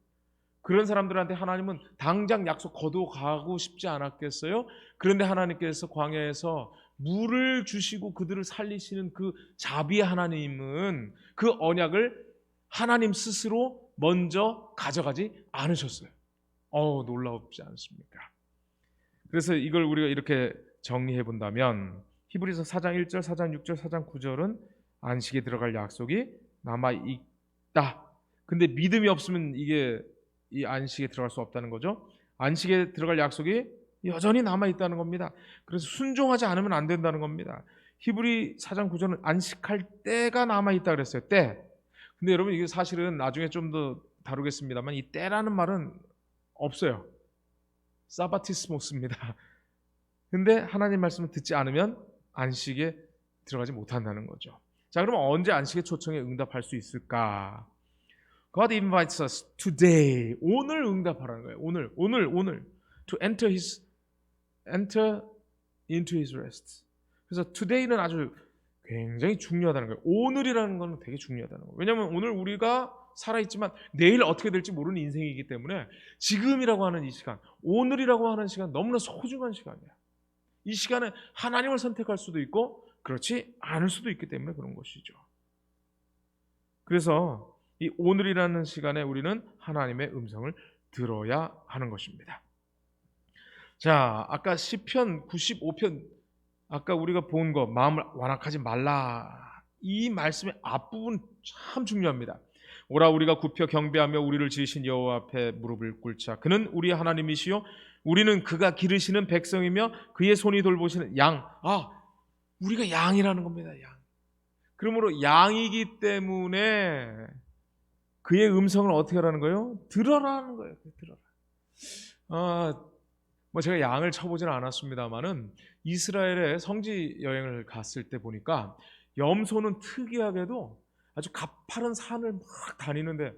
그런 사람들한테 하나님은 당장 약속 거두어 가고 싶지 않았겠어요? 그런데 하나님께서 광야에서 물을 주시고 그들을 살리시는 그 자비의 하나님은 그 언약을 하나님 스스로 먼저 가져가지 않으셨어요. 놀랍지 않습니까? 그래서 이걸 우리가 이렇게 정리해 본다면 히브리서 4장 1절, 4장 6절, 4장 9절은 안식에 들어갈 약속이 남아 있다. 근데 믿음이 없으면 이게 이 안식에 들어갈 수 없다는 거죠. 안식에 들어갈 약속이 여전히 남아 있다는 겁니다. 그래서 순종하지 않으면 안 된다는 겁니다. 히브리 4장 9절은 안식할 때가 남아 있다 그랬어요. 때. 근데 여러분, 이게 사실은 나중에 좀 더 다루겠습니다만 이 때라는 말은 없어요. 사바티스모스입니다. 근데 하나님 말씀을 듣지 않으면 안식에 들어가지 못한다는 거죠. 자, 그러면 언제 안식의 초청에 응답할 수 있을까? God invites us today. 오늘 응답하라는 거예요. 오늘 to enter into his rest. 그래서 today는 아주 굉장히 중요하다는 거예요. 오늘이라는 건 되게 중요하다는 거예요. 왜냐하면 오늘 우리가 살아있지만 내일 어떻게 될지 모르는 인생이기 때문에 지금이라고 하는 이 시간, 오늘이라고 하는 시간 너무나 소중한 시간이야. 이 시간에 하나님을 선택할 수도 있고 그렇지 않을 수도 있기 때문에 그런 것이죠. 그래서 이 오늘이라는 시간에 우리는 하나님의 음성을 들어야 하는 것입니다. 자, 아까 시편 95편 아까 우리가 본 거 마음을 완악하지 말라, 이 말씀의 앞부분 참 중요합니다. 오라 우리가 굽혀 경배하며 우리를 지으신 여호와 앞에 무릎을 꿇자. 그는 우리 하나님이시요 우리는 그가 기르시는 백성이며 그의 손이 돌보시는 양. 우리가 양이라는 겁니다. 양. 그러므로 양이기 때문에 그의 음성을 어떻게 하라는 거예요? 들어라는 거예요. 들어라. 제가 양을 쳐보지는 않았습니다만은 이스라엘에 성지 여행을 갔을 때 보니까 염소는 특이하게도 아주 가파른 산을 막 다니는데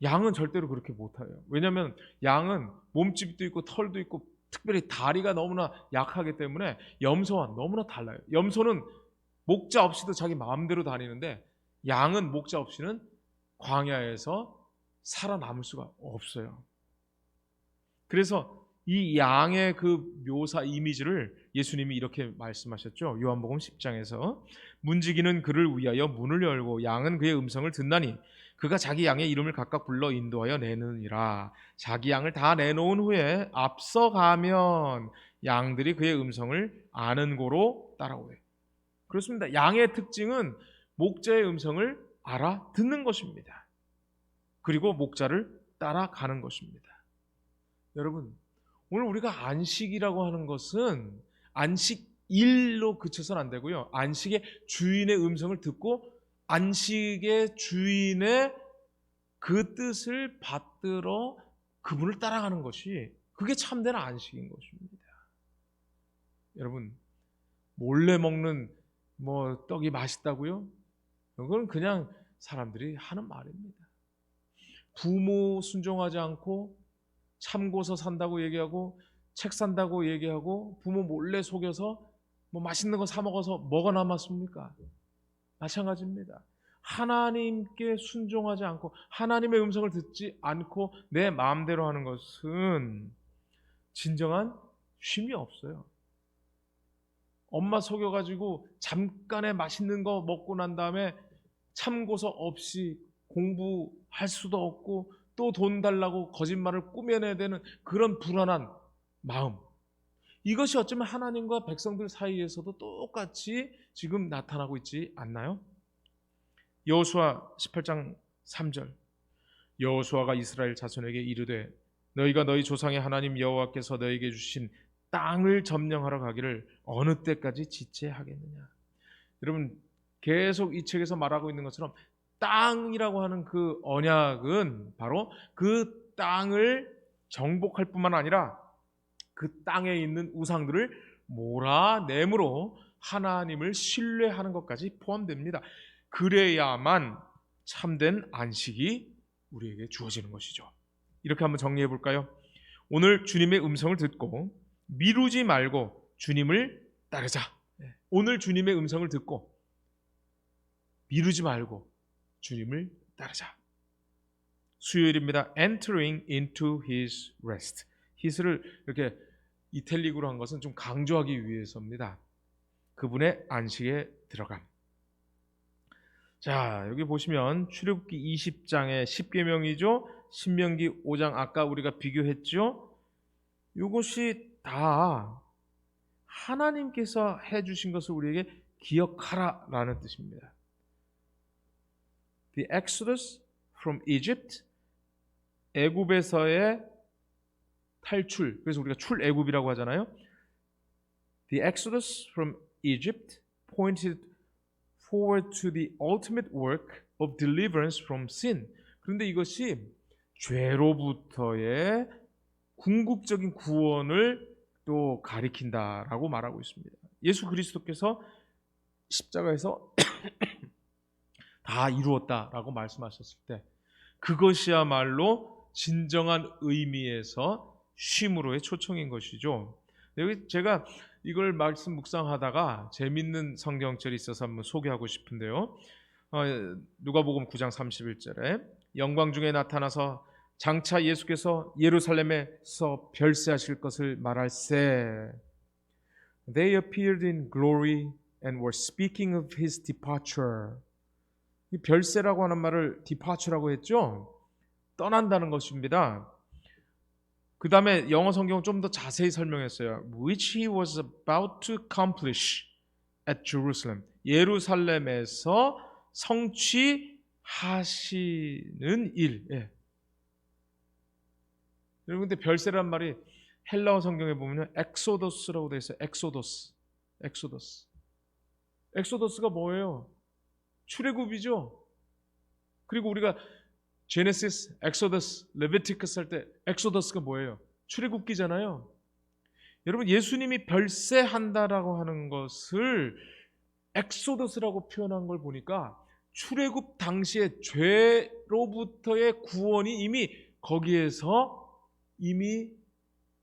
양은 절대로 그렇게 못해요. 왜냐하면 양은 몸집도 있고 털도 있고 특별히 다리가 너무나 약하기 때문에 염소와 너무나 달라요. 염소는 목자 없이도 자기 마음대로 다니는데 양은 목자 없이는 광야에서 살아남을 수가 없어요. 그래서 이 양의 그 묘사 이미지를 예수님이 이렇게 말씀하셨죠. 요한복음 10장에서 문지기는 그를 위하여 문을 열고 양은 그의 음성을 듣나니 그가 자기 양의 이름을 각각 불러 인도하여 내느니라. 자기 양을 다 내놓은 후에 앞서가면 양들이 그의 음성을 아는 고로 따라오래. 그렇습니다. 양의 특징은 목자의 음성을 알아듣는 것입니다. 그리고 목자를 따라가는 것입니다. 여러분, 오늘 우리가 안식이라고 하는 것은 안식일로 그쳐서는 안 되고요. 안식의 주인의 음성을 듣고 안식의 주인의 그 뜻을 받들어 그분을 따라가는 것이 그게 참된 안식인 것입니다. 여러분, 몰래 먹는 떡이 맛있다고요? 이건 그냥 사람들이 하는 말입니다. 부모 순종하지 않고 참고서 산다고 얘기하고 책 산다고 얘기하고 부모 몰래 속여서 맛있는 거 사 먹어서 뭐가 남았습니까? 마찬가지입니다. 하나님께 순종하지 않고 하나님의 음성을 듣지 않고 내 마음대로 하는 것은 진정한 쉼이 없어요. 엄마 속여가지고 잠깐의 맛있는 거 먹고 난 다음에 참고서 없이 공부할 수도 없고 또 돈 달라고 거짓말을 꾸며내야 되는 그런 불안한 마음, 이것이 어쩌면 하나님과 백성들 사이에서도 똑같이 지금 나타나고 있지 않나요? 여호수아 18장 3절, 여호수아가 이스라엘 자손에게 이르되 너희가 너희 조상의 하나님 여호와께서 너희에게 주신 땅을 점령하러 가기를 어느 때까지 지체하겠느냐. 여러분, 계속 이 책에서 말하고 있는 것처럼 땅이라고 하는 그 언약은 바로 그 땅을 정복할 뿐만 아니라 그 땅에 있는 우상들을 몰아내므로 하나님을 신뢰하는 것까지 포함됩니다. 그래야만 참된 안식이 우리에게 주어지는 것이죠. 이렇게 한번 정리해 볼까요? 오늘 주님의 음성을 듣고 미루지 말고 주님을 따르자. 오늘 주님의 음성을 듣고 미루지 말고 주님을 따르자. 수요일입니다. Entering into His rest. His를 이렇게 이탈릭으로 한 것은 좀 강조하기 위해서입니다. 그분의 안식에 들어감. 자, 여기 보시면 출애굽기 20장의 10계명이죠. 신명기 5장 아까 우리가 비교했죠. 이것이 다 하나님께서 해주신 것을 우리에게 기억하라라는 뜻입니다. The Exodus from Egypt, 애굽에서의 탈출. 그래서 우리가 출애굽이라고 하잖아요. The Exodus from Egypt pointed forward to the ultimate work of deliverance from sin. 그런데 이것이 죄로부터의 궁극적인 구원을 또 가리킨다라고 말하고 있습니다. 예수 그리스도께서 십자가에서 다 이루었다라고 말씀하셨을 때 그것이야말로 진정한 의미에서 쉼으로의 초청인 것이죠. 여기 제가 이걸 말씀 묵상하다가 재밌는 성경절이 있어서 한번 소개하고 싶은데요. 누가복음 9장 31절에 영광 중에 나타나서 장차 예수께서 예루살렘에서 별세하실 것을 말할세. They appeared in glory and were speaking of his departure. 이 별세라고 하는 말을 departure라고 했죠. 떠난다는 것입니다. 그 다음에 영어 성경은 좀 더 자세히 설명했어요. Which he was about to accomplish at Jerusalem. 예루살렘에서 성취하실 하시는 일. 예. 여러분 근데 별세란 말이 헬라어 성경에 보면 엑소더스라고 되어 있어요. 엑소더스. 엑소더스가 뭐예요? 출애굽이죠. 그리고 우리가 제네시스, 엑소더스, 레비티커스 할 때 엑소더스가 뭐예요? 출애굽기잖아요. 여러분 예수님이 별세한다라고 하는 것을 엑소더스라고 표현한 걸 보니까 출애굽 당시의 죄로부터의 구원이 이미 거기에서 이미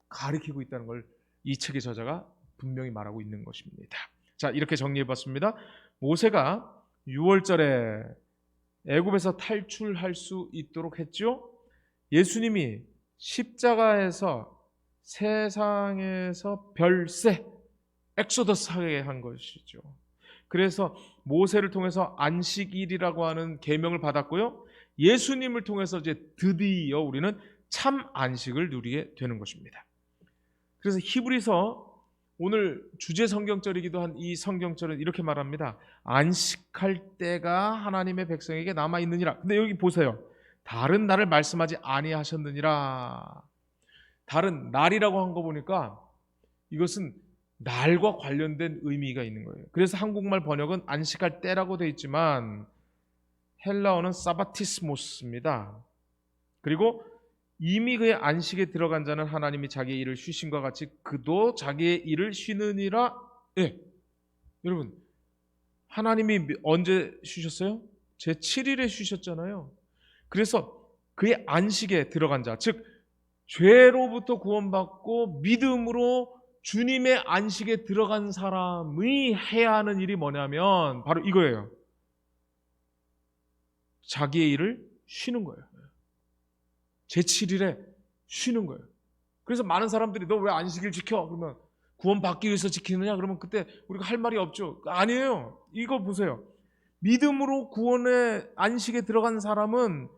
가리키고 있다는 걸 이 책의 저자가 분명히 말하고 있는 것입니다. 자, 이렇게 정리해봤습니다. 모세가 6월절에 애굽에서 탈출할 수 있도록 했죠. 예수님이 십자가에서 세상에서 별세, 엑소더스 하게 한 것이죠. 그래서 모세를 통해서 안식일이라고 하는 계명을 받았고요. 예수님을 통해서 이제 드디어 우리는 참 안식을 누리게 되는 것입니다. 그래서 히브리서 오늘 주제 성경절이기도 한 이 성경절은 이렇게 말합니다. 안식할 때가 하나님의 백성에게 남아 있느니라. 근데 여기 보세요. 다른 날을 말씀하지 아니하셨느니라. 다른 날이라고 한 거 보니까 이것은 날과 관련된 의미가 있는 거예요. 그래서 한국말 번역은 안식할 때라고 되어 있지만 헬라어는 사바티스모스입니다. 그리고 이미 그의 안식에 들어간 자는 하나님이 자기의 일을 쉬심과 같이 그도 자기의 일을 쉬느니라. 예. 여러분 하나님이 언제 쉬셨어요? 제7일에 쉬셨잖아요. 그래서 그의 안식에 들어간 자, 즉 죄로부터 구원받고 믿음으로 주님의 안식에 들어간 사람이 해야 하는 일이 뭐냐면 바로 이거예요. 자기의 일을 쉬는 거예요. 제7일에 쉬는 거예요. 그래서 많은 사람들이 너 왜 안식일 지켜? 그러면 구원받기 위해서 지키느냐? 그러면 그때 우리가 할 말이 없죠. 아니에요. 이거 보세요. 믿음으로 구원의 안식에 들어간 사람은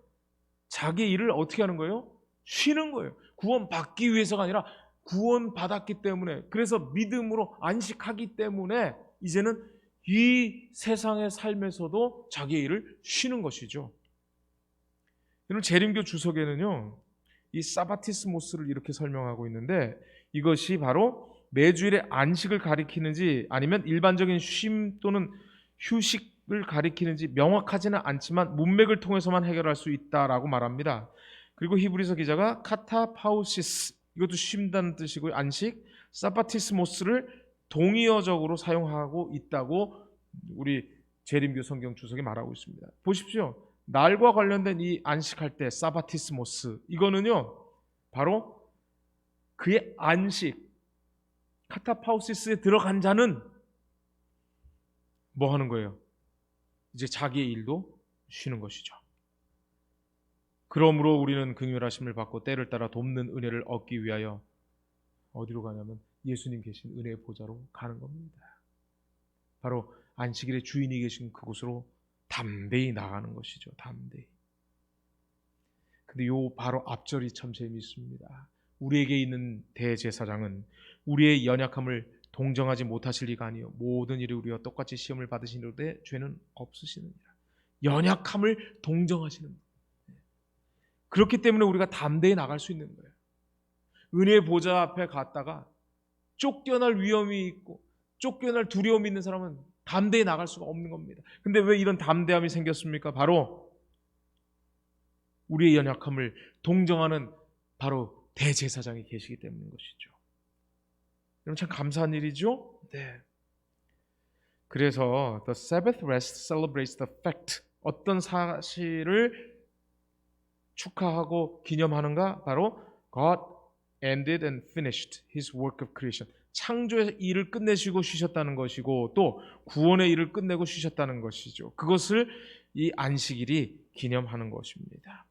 자기 일을 어떻게 하는 거예요? 쉬는 거예요. 구원받기 위해서가 아니라 구원받았기 때문에, 그래서 믿음으로 안식하기 때문에 이제는 이 세상의 삶에서도 자기의 일을 쉬는 것이죠. 여러분 재림교 주석에는요 이 사바티스모스를 이렇게 설명하고 있는데 이것이 바로 매주일의 안식을 가리키는지 아니면 일반적인 쉼 또는 휴식을 가리키는지 명확하지는 않지만 문맥을 통해서만 해결할 수 있다라고 말합니다. 그리고 히브리서 기자가 카타파우시스, 이것도 쉼다는 뜻이고요, 안식, 사바티스모스를 동의어적으로 사용하고 있다고 우리 재림교 성경 주석이 말하고 있습니다. 보십시오. 날과 관련된 이 안식할 때 사바티스모스, 이거는요 바로 그의 안식, 카타파우시스에 들어간 자는 뭐 하는 거예요? 이제 자기의 일도 쉬는 것이죠. 그러므로 우리는 긍휼하심을 받고 때를 따라 돕는 은혜를 얻기 위하여 어디로 가냐면 예수님 계신 은혜의 보좌로 가는 겁니다. 바로 안식일의 주인이 계신 그곳으로 담대히 나가는 것이죠. 담대히. 근데 요 바로 앞절이 참 재미있습니다. 우리에게 있는 대제사장은 우리의 연약함을 동정하지 못하실 리가 아니요 모든 일이 우리와 똑같이 시험을 받으시는데 죄는 없으시느니라. 연약함을 동정하시는 거예요. 그렇기 때문에 우리가 담대히 나갈 수 있는 거예요. 은혜의 보좌 앞에 갔다가 쫓겨날 위험이 있고 쫓겨날 두려움이 있는 사람은 담대히 나갈 수가 없는 겁니다. 근데 왜 이런 담대함이 생겼습니까? 바로 우리의 연약함을 동정하는 바로 대제사장이 계시기 때문인 것이죠. 여러분 참 감사한 일이죠? 네. 그래서 The Sabbath Rest celebrates the fact, 어떤 사실을 축하하고 기념하는가? 바로 God ended and finished His work of creation. 창조의 일을 끝내시고 쉬셨다는 것이고 또 구원의 일을 끝내고 쉬셨다는 것이죠. 그것을 이 안식일이 기념하는 것입니다.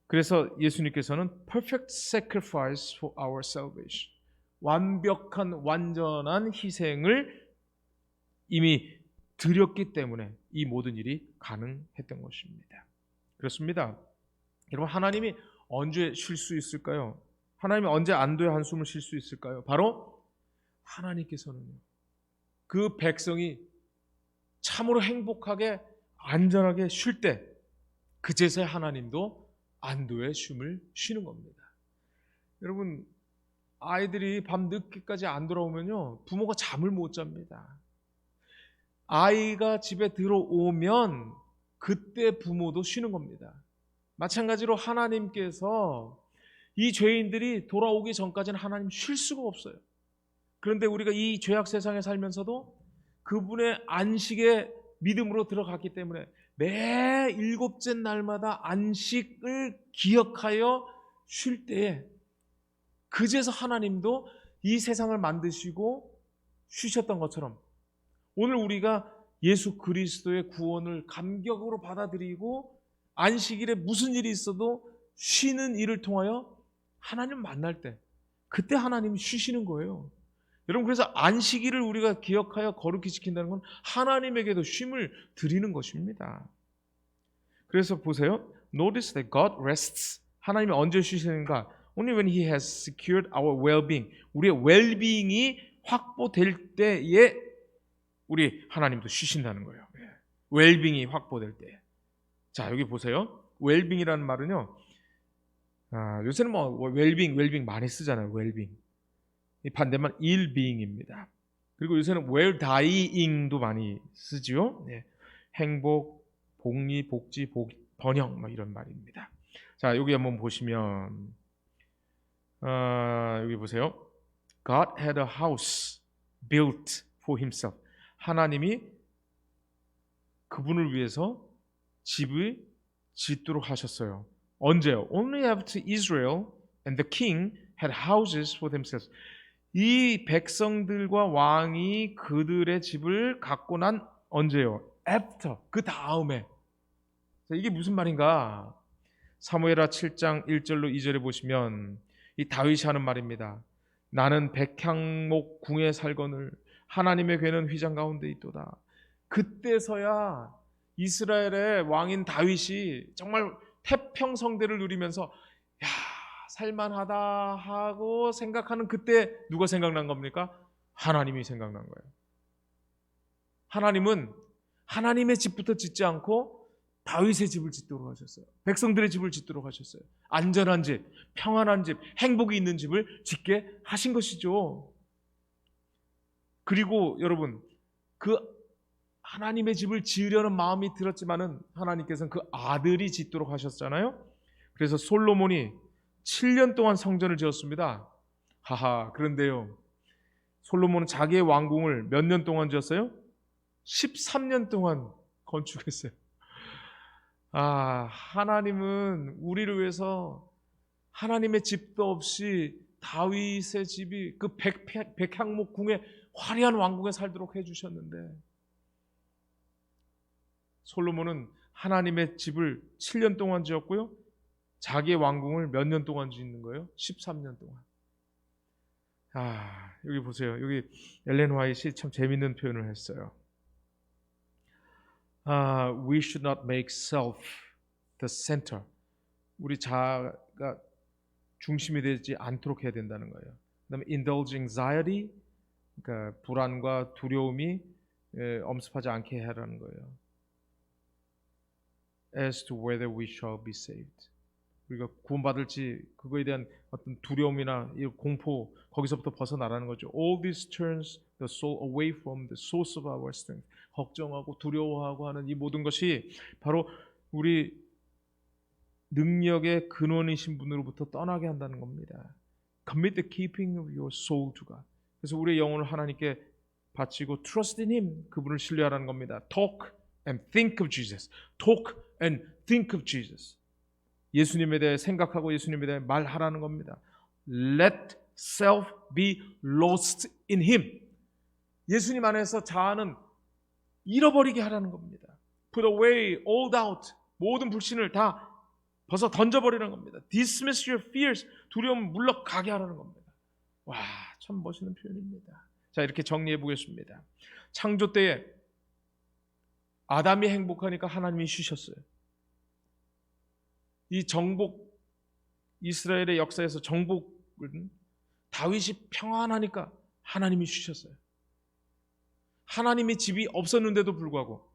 그래서 예수님께서는 perfect sacrifice for our salvation, 완벽한 완전한 희생을 이미 드렸기 때문에 이 모든 일이 가능했던 것입니다. 그렇습니다. 여러분 하나님이 언제 쉴 수 있을까요? 하나님이 언제 안도의 한숨을 쉴 수 있을까요? 바로 하나님께서는 그 백성이 참으로 행복하게 안전하게 쉴 때 그제서야 하나님도 안도의 쉼을 쉬는 겁니다. 여러분, 아이들이 밤 늦게까지 안 돌아오면요, 부모가 잠을 못 잡니다. 아이가 집에 들어오면 그때 부모도 쉬는 겁니다. 마찬가지로 하나님께서 이 죄인들이 돌아오기 전까지는 하나님 쉴 수가 없어요. 그런데 우리가 이 죄악 세상에 살면서도 그분의 안식에 믿음으로 들어갔기 때문에 매 일곱째 날마다 안식을 기억하여 쉴 때에 그제서 하나님도 이 세상을 만드시고 쉬셨던 것처럼 오늘 우리가 예수 그리스도의 구원을 감격으로 받아들이고 안식일에 무슨 일이 있어도 쉬는 일을 통하여 하나님 만날 때 그때 하나님이 쉬시는 거예요. 여러분, 그래서 안식일을 우리가 기억하여 거룩히 지킨다는 건 하나님에게도 쉼을 드리는 것입니다. 그래서 보세요. Notice that God rests. 하나님이 언제 쉬시는가? Only when He has secured our well-being. 우리의 well-being이 확보될 때에 우리 하나님도 쉬신다는 거예요. well-being이 확보될 때. 자, 여기 보세요. well-being이라는 말은요. 요새는 뭐 well-being 많이 쓰잖아요. well-being. 이 반대만 ill-being입니다. 그리고 요새는 well-dying도 많이 쓰지요. 네. 행복, 복리, 복지, 번영 뭐 이런 말입니다. 자, 여기 한번 보시면 여기 보세요. God had a house built for himself. 하나님이 그분을 위해서 집을 짓도록 하셨어요. 언제요? Only after Israel and the king had houses for themselves. 이 백성들과 왕이 그들의 집을 갖고 난 언제요? After, 그 다음에. 이게 무슨 말인가? 사무엘하 7장 1절로 2절에 보시면 이 다윗이 하는 말입니다. 나는 백향목 궁에 살거늘 하나님의 궤는 휘장 가운데 있도다. 그때서야 이스라엘의 왕인 다윗이 정말 태평성대를 누리면서 야, 살만하다 하고 생각하는 그때 누가 생각난 겁니까? 하나님이 생각난 거예요. 하나님은 하나님의 집부터 짓지 않고 다윗의 집을 짓도록 하셨어요. 백성들의 집을 짓도록 하셨어요. 안전한 집, 평안한 집, 행복이 있는 집을 짓게 하신 것이죠. 그리고 여러분, 그 하나님의 집을 지으려는 마음이 들었지만은 하나님께서는 그 아들이 짓도록 하셨잖아요. 그래서 솔로몬이 7년 동안 성전을 지었습니다. 하하, 그런데요, 솔로몬은 자기의 왕궁을 몇 년 동안 지었어요? 13년 동안 건축했어요. 하나님은 우리를 위해서 하나님의 집도 없이 다윗의 집이 그 백향목 궁에 화려한 왕궁에 살도록 해주셨는데 솔로몬은 하나님의 집을 7년 동안 지었고요. 자기의 왕궁을 몇 년 동안 짓는 거예요? 13년 동안. 여기 보세요. 여기 엘렌 화이트이 참 재밌는 표현을 했어요. We should not make self the center. 우리 자아가 중심이 되지 않도록 해야 된다는 거예요. 그다음에 indulge anxiety, 그러니까 불안과 두려움이 엄습하지 않게 하라는 거예요. As to whether we shall be saved. 우리가 구원받을지 그거에 대한 어떤 두려움이나 공포 거기서부터 벗어나라는 거죠. All this turns the soul away from the source of our strength. 걱정하고 두려워하고 하는 이 모든 것이 바로 우리 능력의 근원이신 분으로부터 떠나게 한다는 겁니다. Commit the keeping of your soul to God. 그래서 우리의 영혼을 하나님께 바치고 trust in Him, 그분을 신뢰하라는 겁니다. Talk and think of Jesus. Talk and think of Jesus. 예수님에 대해 생각하고 예수님에 대해 말하라는 겁니다. Let self be lost in Him. 예수님 안에서 자아는 잃어버리게 하라는 겁니다. Put away all doubt. 모든 불신을 다 벗어 던져버리는 겁니다. Dismiss your fears. 두려움 물러가게 하라는 겁니다. 와, 참 멋있는 표현입니다. 자, 이렇게 정리해 보겠습니다. 창조 때에 아담이 행복하니까 하나님이 쉬셨어요. 이 정복, 이스라엘의 역사에서 정복은 다윗이 평안하니까 하나님이 쉬셨어요. 하나님의 집이 없었는데도 불구하고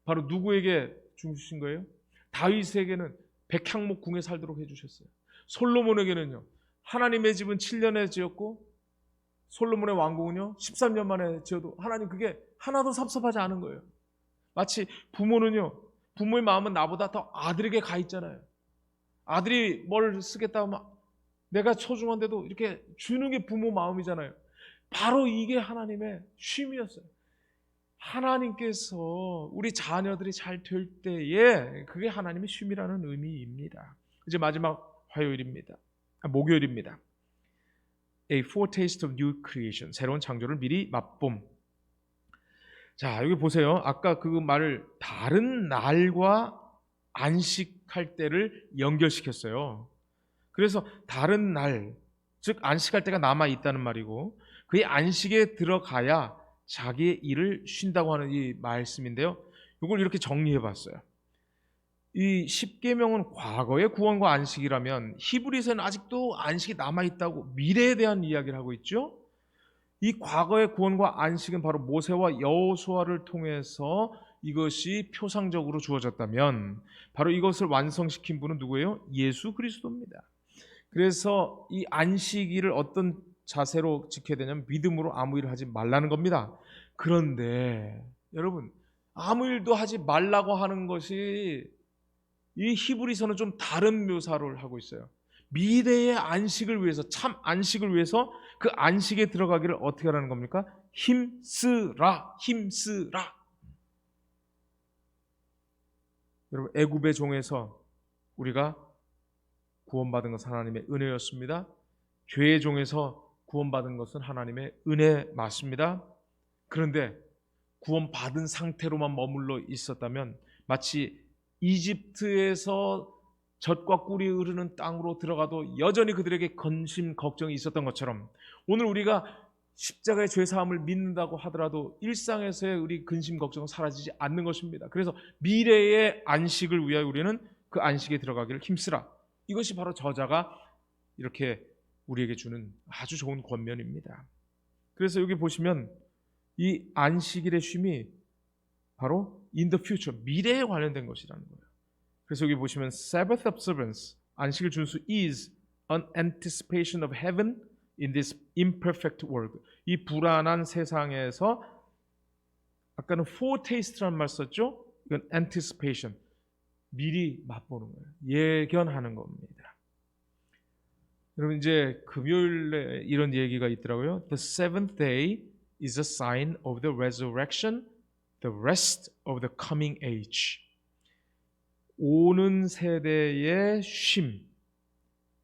바로 누구에게 주신 거예요? 다윗에게는 백향목궁에 살도록 해주셨어요. 솔로몬에게는요, 하나님의 집은 7년에 지었고 솔로몬의 왕궁은요 13년 만에 지어도 하나님 그게 하나도 섭섭하지 않은 거예요. 마치 부모는요, 부모의 마음은 나보다 더 아들에게 가 있잖아요. 아들이 뭘 쓰겠다 하면 내가 소중한데도 이렇게 주는 게 부모 마음이잖아요. 바로 이게 하나님의 쉼이었어요. 하나님께서 우리 자녀들이 잘 될 때에 그게 하나님의 쉼이라는 의미입니다. 이제 마지막 목요일입니다. A foretaste of new creation, 새로운 창조를 미리 맛봄. 자, 여기 보세요. 아까 그 말을 다른 날과 안식할 때를 연결시켰어요. 그래서 다른 날, 즉 안식할 때가 남아 있다는 말이고, 그의 안식에 들어가야 자기의 일을 쉰다고 하는 이 말씀인데요. 이걸 이렇게 정리해 봤어요. 이 십계명은 과거의 구원과 안식이라면 히브리서는 아직도 안식이 남아 있다고 미래에 대한 이야기를 하고 있죠. 이 과거의 구원과 안식은 바로 모세와 여호수아를 통해서 이것이 표상적으로 주어졌다면 바로 이것을 완성시킨 분은 누구예요? 예수 그리스도입니다. 그래서 이 안식일을 어떤 자세로 지켜야 되냐면 믿음으로 아무 일을 하지 말라는 겁니다. 그런데 여러분, 아무 일도 하지 말라고 하는 것이 이 히브리서는 좀 다른 묘사를 하고 있어요. 미래의 안식을 위해서, 참 안식을 위해서 그 안식에 들어가기를 어떻게 하라는 겁니까? 힘쓰라. 여러분, 애굽의 종에서 우리가 구원받은 것은 하나님의 은혜였습니다. 죄의 종에서 구원받은 것은 하나님의 은혜 맞습니다. 그런데 구원받은 상태로만 머물러 있었다면 마치 이집트에서 젖과 꿀이 흐르는 땅으로 들어가도 여전히 그들에게 근심 걱정이 있었던 것처럼 오늘 우리가 십자가의 죄사함을 믿는다고 하더라도 일상에서의 우리 근심 걱정은 사라지지 않는 것입니다. 그래서 미래의 안식을 위하여 우리는 그 안식에 들어가기를 힘쓰라. 이것이 바로 저자가 이렇게 우리에게 주는 아주 좋은 권면입니다. 그래서 여기 보시면 이 안식일의 쉼이 바로 in the future, 미래에 관련된 것이라는 거예요. 그래서 여기 보시면 Sabbath observance, 안식일 준수 is an anticipation of heaven in this imperfect world. 이 불안한 세상에서 아까는 foretaste라는 말 썼죠? 이건 anticipation, 미리 맛보는 거예요. 예견하는 겁니다. 여러분, 이제 금요일에 이런 얘기가 있더라고요. The seventh day is a sign of the resurrection, the rest of the coming age. 오는 세대의 쉼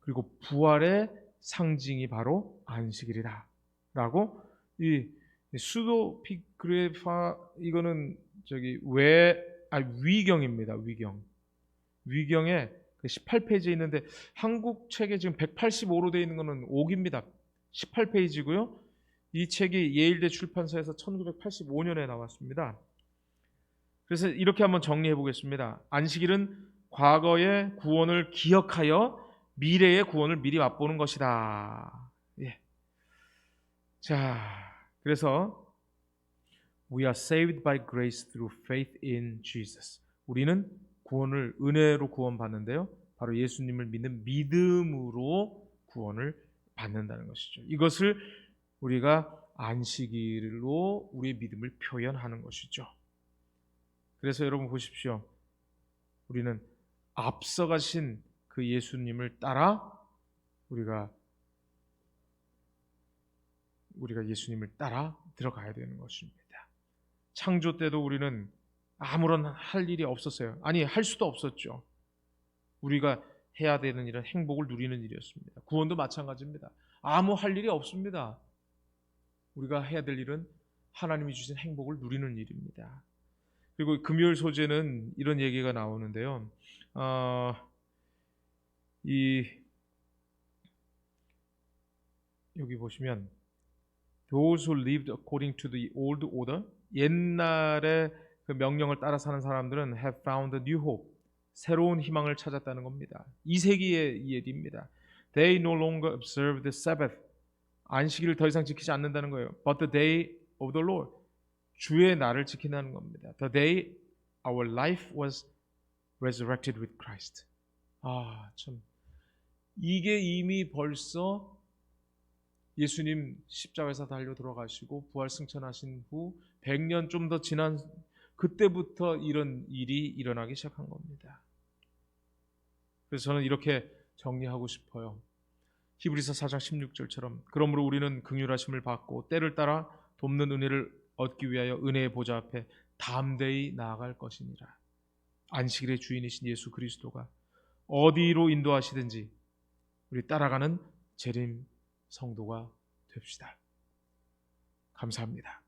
그리고 부활의 상징이 바로 안식일이다 라고 이 수도피그레파 이거는 위경입니다. 위경에 18페이지에 있는데 한국 책에 지금 185로 되어 있는 거는 옥입니다. 18페이지고요. 이 책이 예일대 출판사에서 1985년에 나왔습니다. 그래서 이렇게 한번 정리해 보겠습니다. 안식일은 과거의 구원을 기억하여 미래의 구원을 미리 맛보는 것이다. 예. 자, 그래서 We are saved by grace through faith in Jesus. 우리는 구원을 은혜로 구원받는데요. 바로 예수님을 믿는 믿음으로 구원을 받는다는 것이죠. 이것을 우리가 안식일로 우리의 믿음을 표현하는 것이죠. 그래서 여러분 보십시오. 우리는 앞서가신 그 예수님을 따라 우리가 예수님을 따라 들어가야 되는 것입니다. 창조 때도 우리는 아무런 할 일이 없었어요. 아니, 할 수도 없었죠. 우리가 해야 되는 일은 행복을 누리는 일이었습니다. 구원도 마찬가지입니다. 아무 할 일이 없습니다. 우리가 해야 될 일은 하나님이 주신 행복을 누리는 일입니다. 그리고 금요일 소재는 이런 얘기가 나오는데요. 여기 보시면 Those who lived according to the old order, 옛날에 그 명령을 따라 사는 사람들은 have found a new hope, 새로운 희망을 찾았다는 겁니다. 2세기의 일입니다. They no longer observe the Sabbath, 안식일을 더 이상 지키지 않는다는 거예요. But the day of the Lord, 주의 날을 지킨다는 겁니다. The day our life was resurrected with Christ. 참 이게 이미 벌써 예수님 십자가에서 달려 돌아가시고 부활 승천하신 후 100년 좀 더 지난 그때부터 이런 일이 일어나기 시작한 겁니다. 그래서 저는 이렇게 정리하고 싶어요. 히브리서 4장 16절처럼 그러므로 우리는 긍휼하심을 받고 때를 따라 돕는 은혜를 얻기 위하여 은혜의 보좌 앞에 담대히 나아갈 것이니라. 안식일의 주인이신 예수 그리스도가 어디로 인도하시든지 우리 따라가는 재림 성도가 됩시다. 감사합니다.